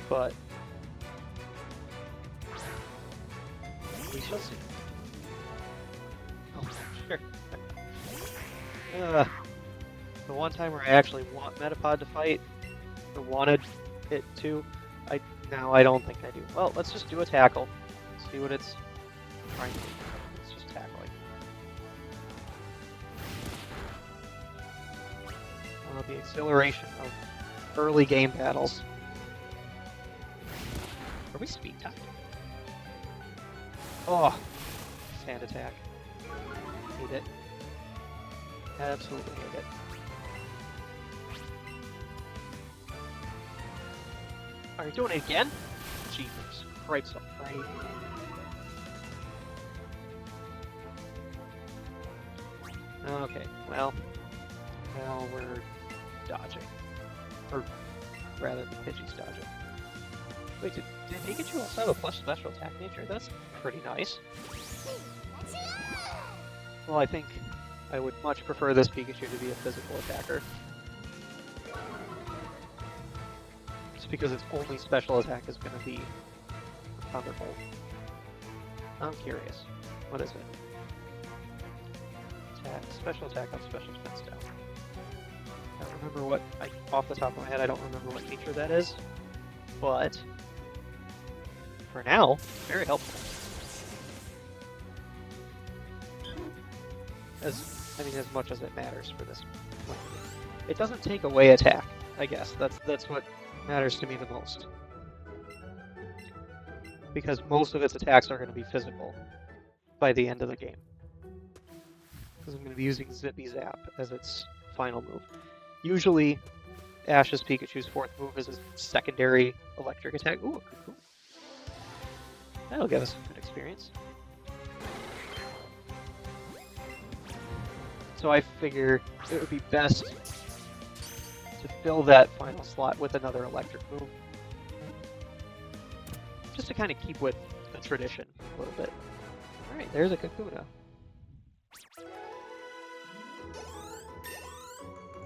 but we shall see. Oh, sure. The one time where I actually want Metapod to fight, or wanted it to, now I don't think I do. Well, let's just do a tackle. See what it's trying to do. It's just tackling. The exhilaration of early game battles. Are we speed timed? Oh, sand attack. Hate it. Absolutely hate it. Are you doing it again? Jeepers. Cripes up, right? Okay, well, now we're dodging. Or rather, the Pidgey's dodging. Wait, did Pikachu also have a plus special attack nature? That's pretty nice. Well, I think I would much prefer this Pikachu to be a physical attacker. Just because its only special attack is going to be Thunderbolt. I'm curious. What is it? Attack, special attack on special defense down. I don't remember what, off the top of my head, I don't remember what nature that is, but for now, very helpful. As much as it matters for this one. It doesn't take away attack, I guess. That's what matters to me the most. Because most of its attacks are going to be physical by the end of the game. Because I'm going to be using Zippy Zap as its final move. Usually, Ash's Pikachu's fourth move is a secondary electric attack. Ooh, cool. That'll give us some good experience. So I figure it would be best to fill that final slot with another electric move. Just to kind of keep with the tradition a little bit. Alright, there's a Kakuna.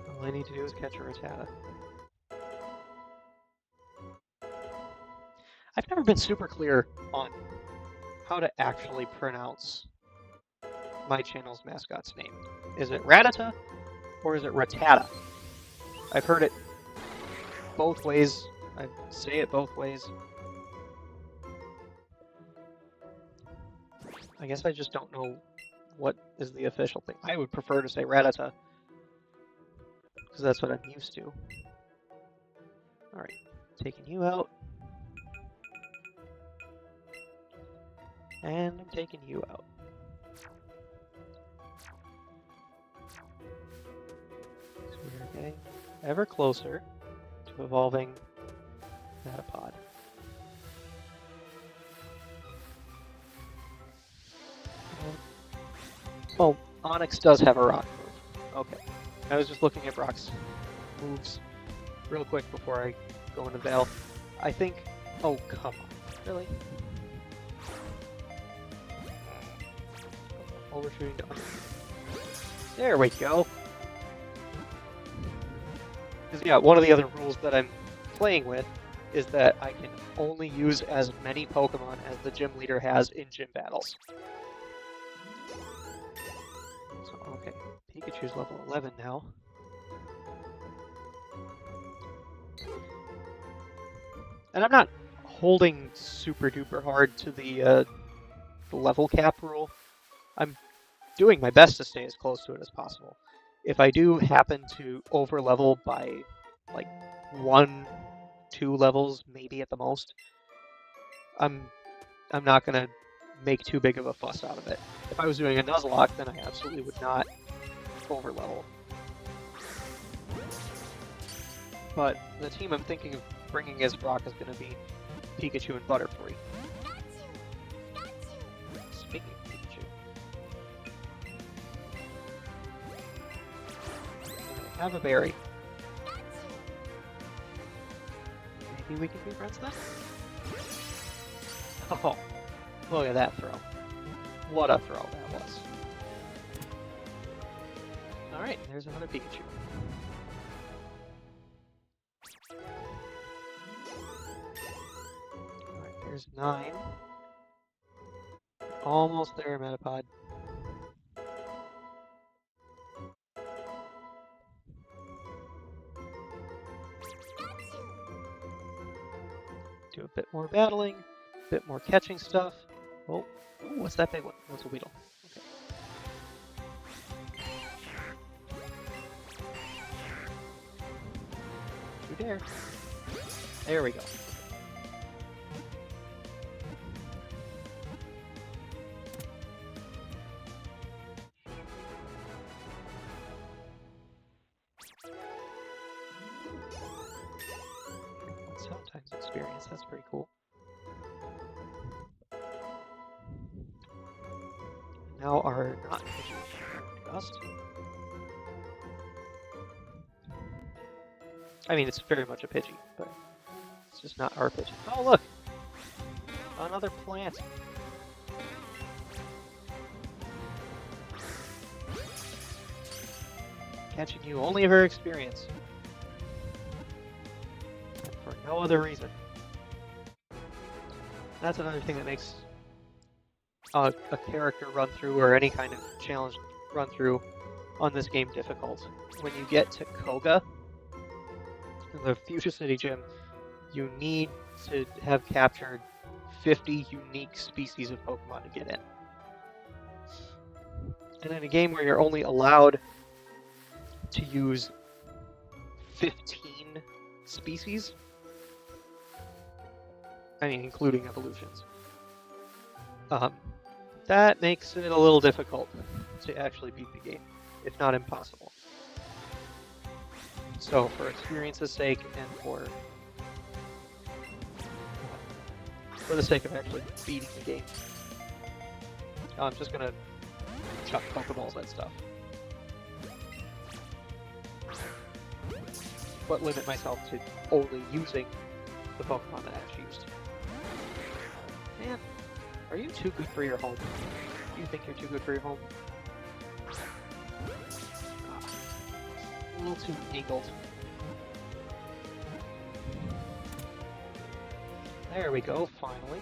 All I need to do is catch a Rattata. I've never been super clear on how to actually pronounce my channel's mascot's name. Is it Rattata or is it Rattata? I've heard it both ways. I say it both ways. I guess I just don't know what is the official thing. I would prefer to say Rattata, because that's what I'm used to. Alright, taking you out. And I'm taking you out. So we're getting ever closer to evolving Metapod. Oh, Onyx does have a rock move. Okay. I was just looking at Brock's moves real quick before I go into Veil. I think... Oh, come on. Really? Overshooting to undershoot. There we go. Because, yeah, one of the other rules that I'm playing with is that I can only use as many Pokemon as the gym leader has in gym battles. So, okay, Pikachu's level 11 now. And I'm not holding super duper hard to the level cap rule. I'm doing my best to stay as close to it as possible. If I do happen to over level by like 1-2 levels, maybe at the most, I'm not gonna make too big of a fuss out of it. If I was doing a Nuzlocke, then I absolutely would not over level. But the team I'm thinking of bringing as Brock is going to be Pikachu and Butterfree. Speaking of Pikachu, I have a berry. Maybe we can be friends then? Oh, look at that throw. What a throw that was. Alright, there's another Pikachu. Alright, there's 9. Almost there, Metapod. Do a bit more battling, a bit more catching stuff. Oh, ooh, what's that big one? What's a Weedle? Okay. You dare. There we go. Sometimes experience, that's pretty cool. Now our not Pidgey Gust. I mean, it's very much a Pidgey, but it's just not our Pidgey. Oh, look! Another plant! Catching you only for experience. And for no other reason. That's another thing that makes a character run through or any kind of challenge run through on this game difficult. When you get to Koga, the Fuchsia City Gym, you need to have captured 50 unique species of Pokemon to get in. And in a game where you're only allowed to use 15 species, I mean, including evolutions, that makes it a little difficult to actually beat the game, if not impossible. So, for experience's sake, and for the sake of actually beating the game, I'm just gonna chuck Pokeballs at stuff. But limit myself to only using the Pokemon that Ash used. Man, are you too good for your home? Do you think you're too good for your home? A little too eagled. There we go, finally.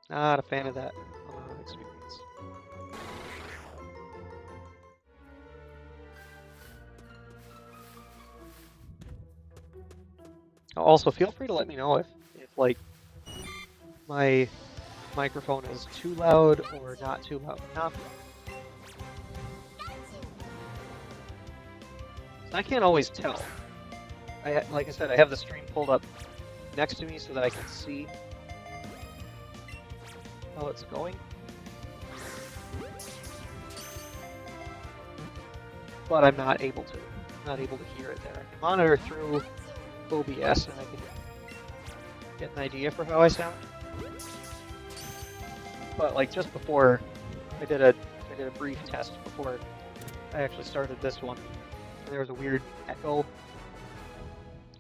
Not a fan of that amount of experience. Also, feel free to let me know if like, my microphone is too loud or not too loud enough. I can't always tell. Like I said, I have the stream pulled up next to me so that I can see how it's going. But I'm not able to. I'm not able to hear it there. I can monitor through OBS and I can get an idea for how I sound. But like just before, I did a brief test before I actually started this one. And there was a weird echo,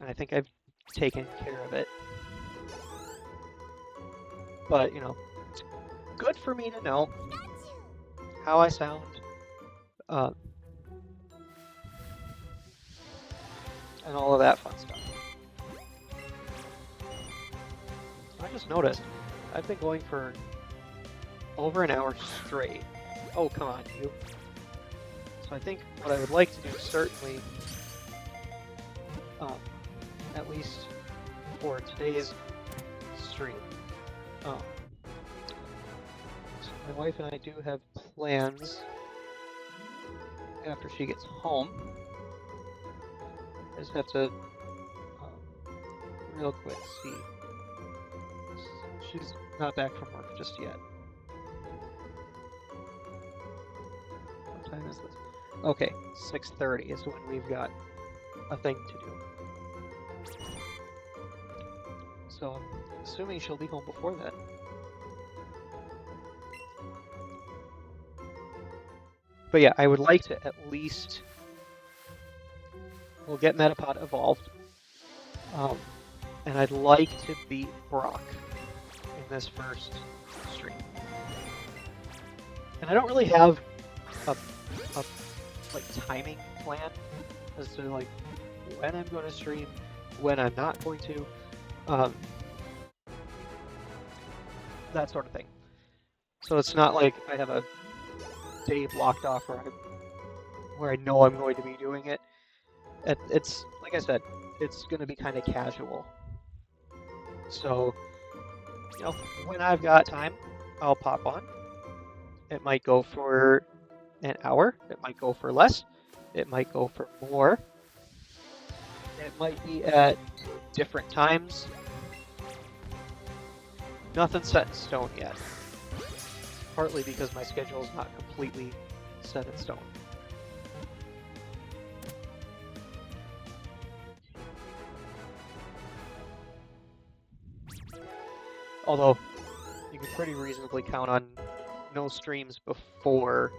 and I think I've taken care of it. But you know, it's good for me to know how I sound. And all of that fun stuff. I just noticed I've been going for over an hour straight. Oh, come on, you. So I think what I would like to do, certainly, at least for today's stream, so my wife and I do have plans after she gets home. I just have to real quick see. She's not back from work just yet. What time is this? Okay, 6:30 is when we've got a thing to do. So I'm assuming she'll be home before then. But yeah, I would like to at least... We'll get Metapod evolved. And I'd like to beat Brock in this first stream. And I don't really have a like timing plan as to like when I'm going to stream, when I'm not going to, that sort of thing. So it's not like I have a day blocked off where I know I'm going to be doing it. It's like I said, it's going to be kind of casual. So, you know, when I've got time, I'll pop on. It might go for an hour. It might go for less. It might go for more. It might be at different times. Nothing's set in stone yet. Partly because my schedule is not completely set in stone. Although, you can pretty reasonably count on no streams before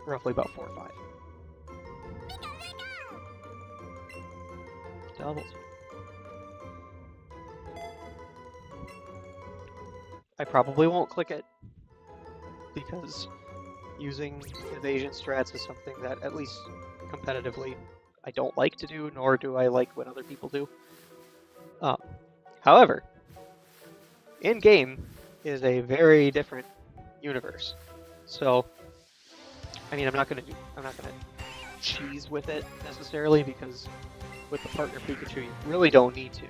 roughly about 4 or 5. Doubles. I probably won't click it because using evasion strats is something that, at least competitively, I don't like to do, nor do I like when other people do. However, in-game is a very different universe. So, I mean, I'm not gonna cheese with it necessarily, because with the partner Pikachu, you really don't need to.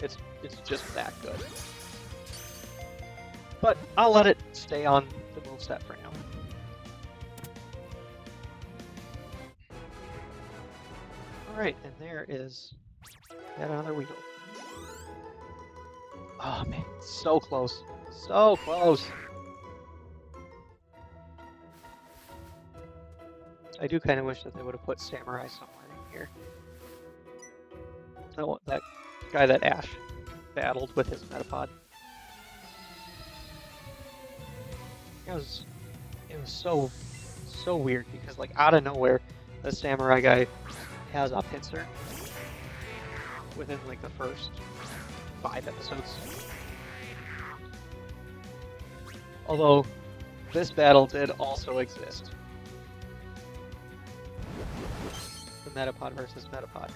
It's just that good. But I'll let it stay on the moveset for now. Alright, and there is yet another Weedle. Oh man, so close. So close! I do kind of wish that they would have put Samurai somewhere in here. That guy that Ash battled with his Metapod. It was so weird because like out of nowhere, the Samurai guy has a pincer within like the first 5 episodes. Although this battle did also exist. The Metapod versus Metapod.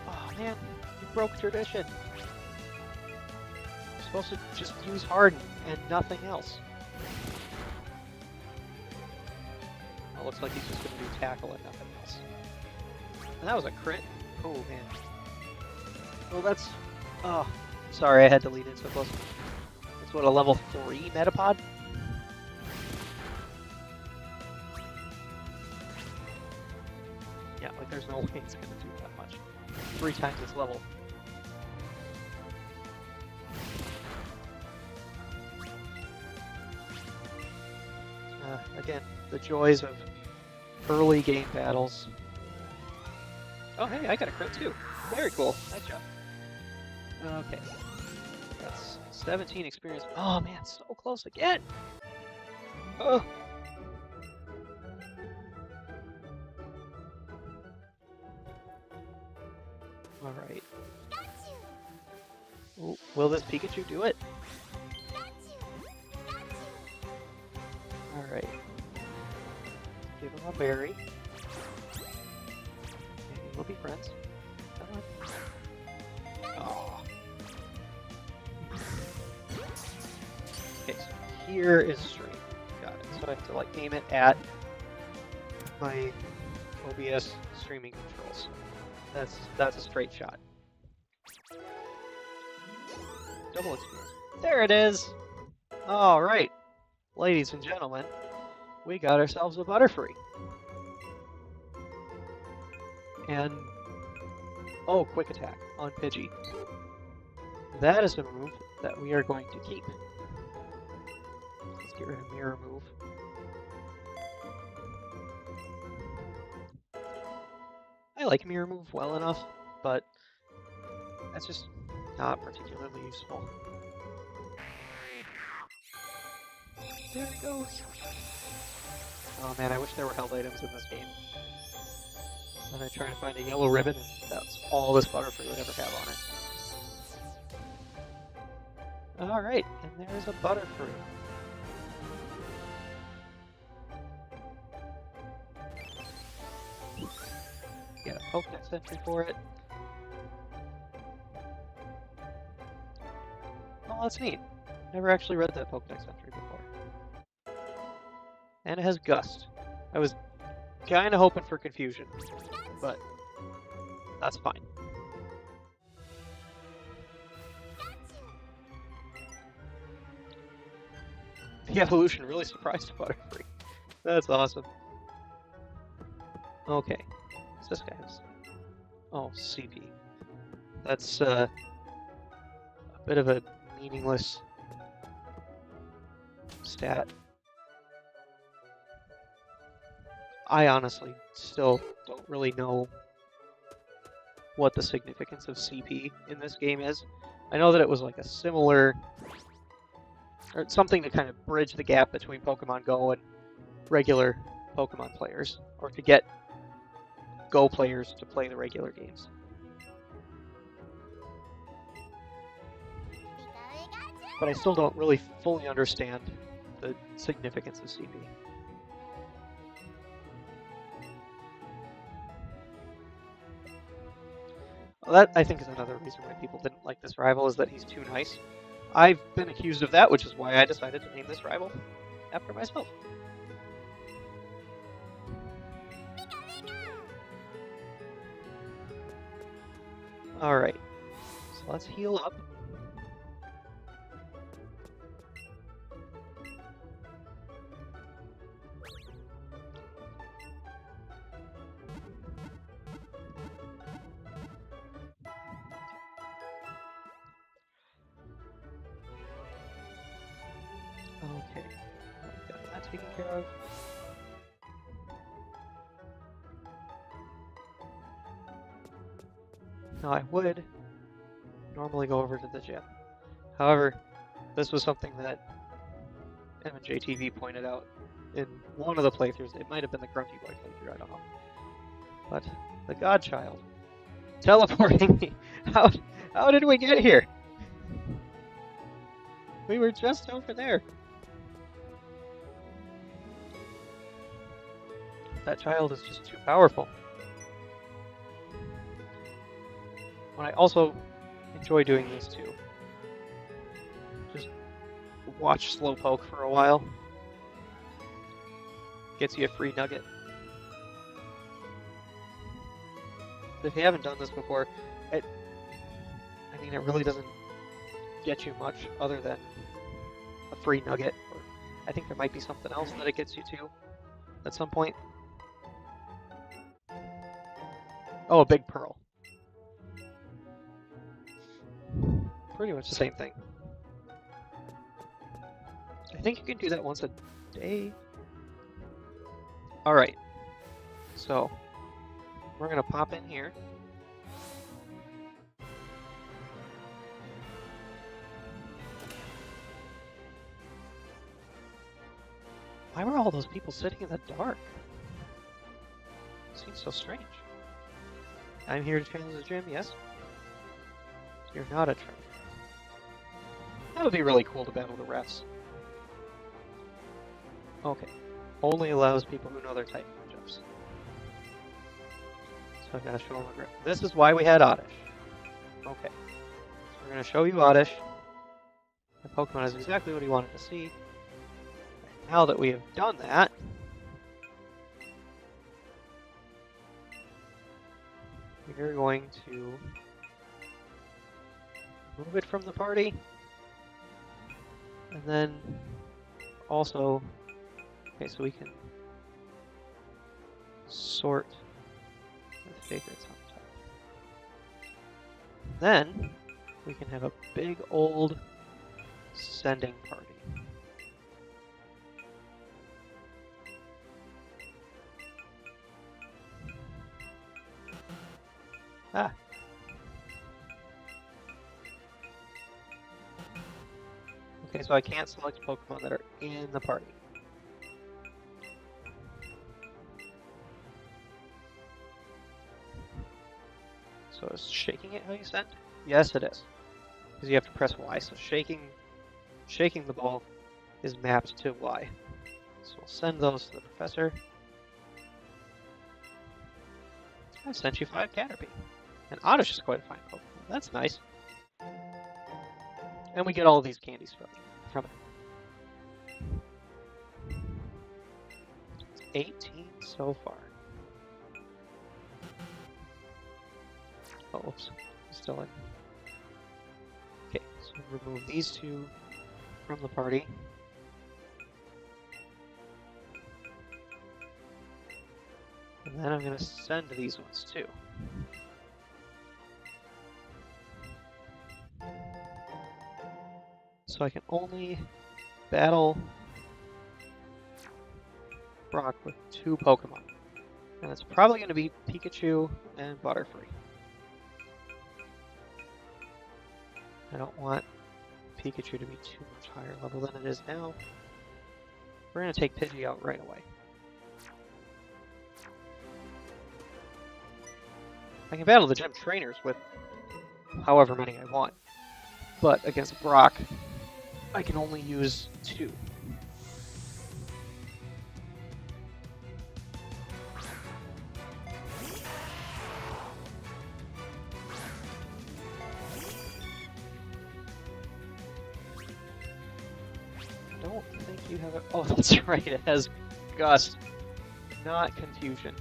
Oh man, you broke tradition. You're supposed to just use Harden and nothing else. Oh, looks like he's just gonna do tackle and nothing else. And that was a crit. Oh man. Well, oh, sorry, I had to lead in so close. It's what, a level 3 Metapod? Yeah, like there's no way it's gonna do that much. 3 times its level. Again, the joys of early game battles. Oh hey, I got a crit too. Very cool. Nice job. Okay. That's 17 experience. Oh man, so close again! Oh! Alright. Will this Pikachu do it? Alright. Give him a berry. Maybe we'll be friends. Come on. Oh. Okay, so here is stream. Got it. So I have to like aim it at my OBS streaming controls. That's a straight shot. Double experience. There it is! Alright. Ladies and gentlemen, we got ourselves a Butterfree. And oh, quick attack on Pidgey. That is a move that we are going to keep. Let's get rid of Mirror Move. I like Mirror Move well enough, but that's just not particularly useful. There it goes. Oh man, I wish there were held items in this game. And I try to find a yellow ribbon, and that's all this Butterfree would ever have on it. Alright, and there's a Butterfree. Get a Pokedex entry for it. Oh, that's neat. Never actually read that Pokedex entry before. And it has Gust. I was kind of hoping for confusion, but that's fine. The evolution really surprised Butterfree. That's awesome. Okay, what's this guy's? Oh, CP. That's a bit of a meaningless stat. I honestly still don't really know what the significance of CP in this game is. I know that it was like a similar, or something to kind of bridge the gap between Pokemon Go and regular Pokemon players, or to get Go players to play the regular games. But I still don't really fully understand the significance of CP. Well, that, I think, is another reason why people didn't like this rival, is that he's too nice. I've been accused of that, which is why I decided to name this rival after myself. Alright, so let's heal up. Okay, got that taken care of. Now I would normally go over to the gym. However, this was something that M&JTV pointed out in one of the playthroughs. It might have been the Grunty Boy playthrough, I don't know. But the Godchild teleporting me. How did we get here? We were just over there. That child is just too powerful. What I also enjoy doing this too. Just watch Slowpoke for a while. Gets you a free nugget. If you haven't done this before, it really doesn't get you much other than a free nugget. Or I think there might be something else that it gets you to at some point. Oh, a big pearl. Pretty much the same thing. I think you can do that once a day. Alright. So, we're going to pop in here. Why were all those people sitting in the dark? Seems so strange. I'm here to challenge the gym, yes? You're not a trainer. That would be really cool to battle the refs. Okay. Only allows people who know their type matchups. So I've got to show them a grip. This is why we had Oddish. Okay. So we're going to show you Oddish. The Pokemon is exactly what he wanted to see. Now that we have done that, we're going to move it from the party. And then also, okay, so we can sort the favorites on top. Then we can have a big old sending party. Ah. Okay, so I can't select Pokemon that are in the party. So is shaking it how you send? Yes, it is. Because you have to press Y. So shaking the ball is mapped to Y. So we'll send those to the professor. I sent you 5 Caterpie. And Oddish is quite a fine Pokemon. That's nice. And we get all of these candies from it. It's 18 so far. Oh, oops. Still in. Okay, so remove these 2 from the party. And then I'm going to send these ones too. So I can only battle Brock with 2 Pokemon. And it's probably going to be Pikachu and Butterfree. I don't want Pikachu to be too much higher level than it is now. We're going to take Pidgey out right away. I can battle the gym trainers with however many I want. But against Brock, I can only use 2. I don't think you have a... Oh, that's right, it has Gust, not Confusion.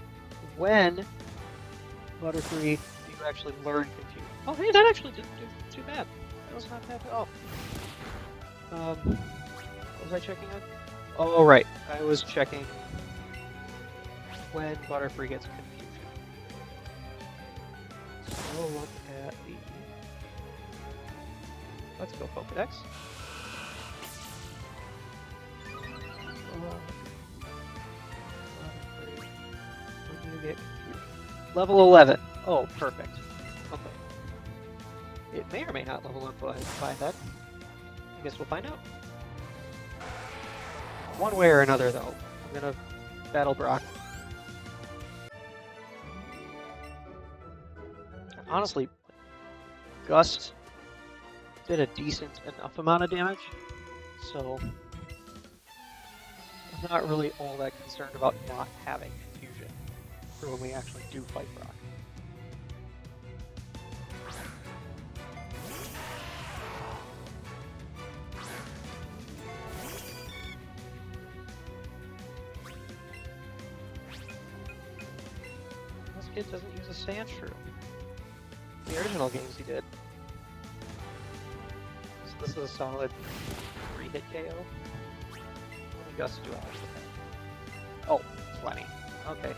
When Butterfree, you actually learn Confusion. Oh, hey, that actually didn't do too bad. That was not bad at all. What was I checking on? Oh, right. I was checking when Butterfree gets Confusion. So we'll look at the... Let's go Pokedex. When do you get Confusion? Level 11. Oh, perfect. Okay. It may or may not level up by that. I guess we'll find out. One way or another, though. I'm gonna battle Brock. Honestly, Gust did a decent enough amount of damage, so I'm not really all that concerned about not having Confusion for when we actually do fight Brock. This kid doesn't use a Sand Shrew. The original games he did. So this is a solid 3-hit KO. What did Gus do after that? Oh, plenty. Okay.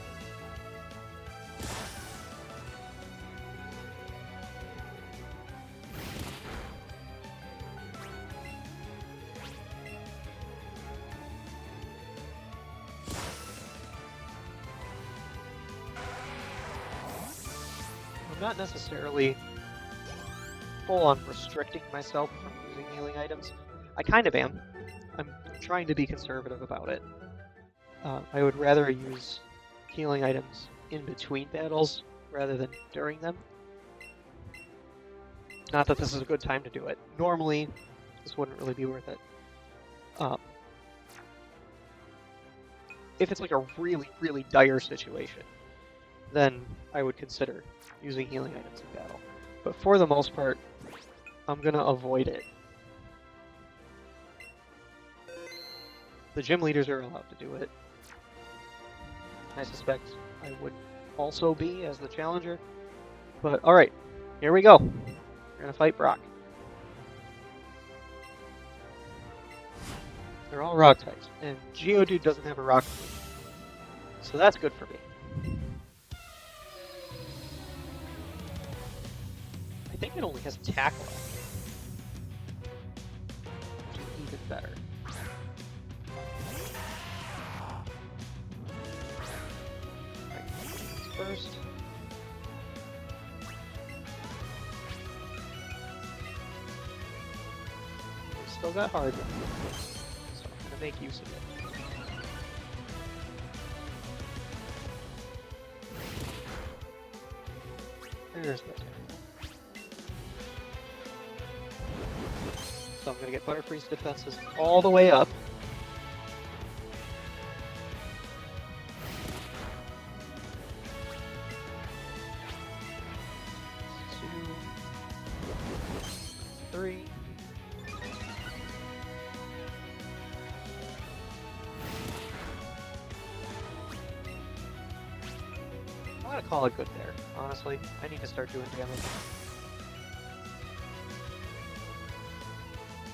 I'm not necessarily full-on restricting myself from using healing items. I kind of am. I'm trying to be conservative about it. I would rather use healing items in between battles rather than during them. Not that this is a good time to do it. Normally, this wouldn't really be worth it. If it's like a really, really dire situation, then I would consider using healing items in battle. But for the most part, I'm gonna avoid it. The gym leaders are allowed to do it. I suspect I would also be as the challenger. But alright, here we go. We're gonna fight Brock. They're all rock types, and Geodude doesn't have a rock type. So that's good for me. I think it only has tackle, which is even better. Right, first. Still got hard, so I'm gonna make use of it. There's the tackle. So I'm gonna get Butterfree's defenses all the way up. Two, three. I'm gonna call it good there, honestly. I need to start doing damage.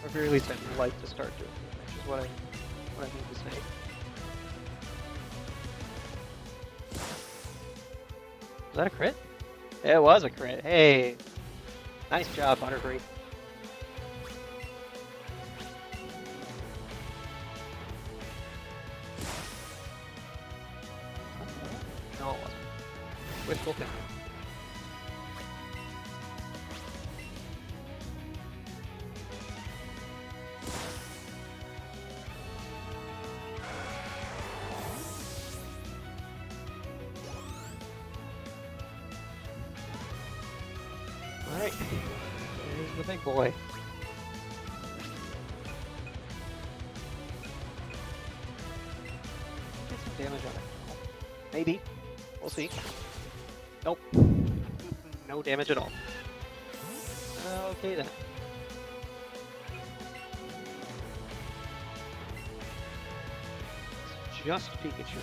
Or at very least I'd like to start doing damage, is what I mean to say. Was that a crit? It was a crit. Hey! Nice job, Butterfree. No, it wasn't. Wishful thinking. Alright, here's the big boy. Get some damage on it. Maybe. We'll see. Nope. No damage at all. Okay then. It's just Pikachu.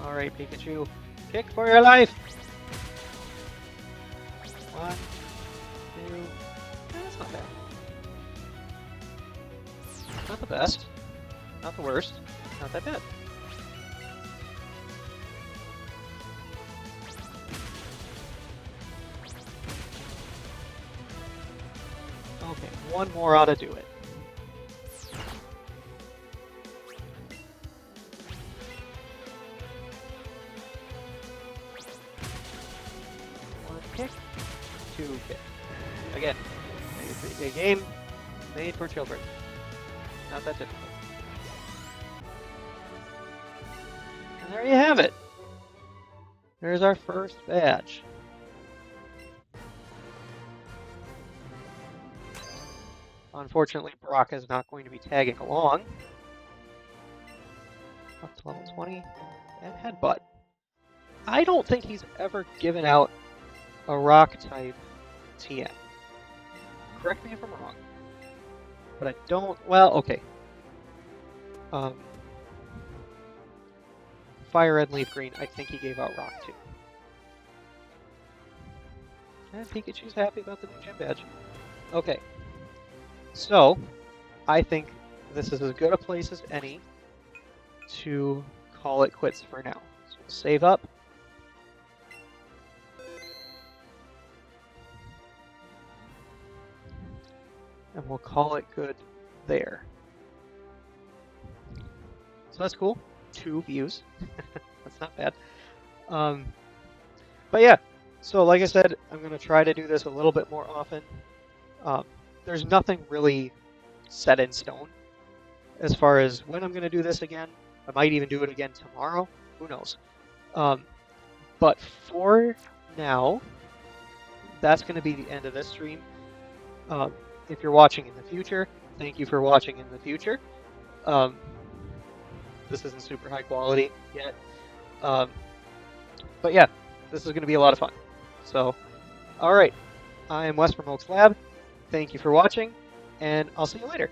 Alright, Pikachu. Kick for your life! 1, 2... That's not bad. Not the best. Not the worst. Not that bad. Okay, one more ought to do it. One kick, two kick. Again, a game made for children. Not that difficult. And there you have it. There's our first badge. Unfortunately, Brock is not going to be tagging along. Up to level 20. And Headbutt. I don't think he's ever given out a rock type TM. Correct me if I'm wrong. But I don't... Well, okay. Fire Red, Leaf Green, I think he gave out Rock too. And Pikachu's happy about the new gym badge. Okay. So, I think this is as good a place as any to call it quits for now. So we'll save up. And we'll call it good there. So that's cool. 2 views. That's not bad. But yeah, so like I said, I'm going to try to do this a little bit more often. There's nothing really set in stone as far as when I'm going to do this again. I might even do it again tomorrow. Who knows? But for now, that's going to be the end of this stream. If you're watching in the future, thank you for watching in the future. This isn't super high quality yet. But yeah, this is going to be a lot of fun. So, all right. I am Wes from Oaks Lab. Thank you for watching, and I'll see you later.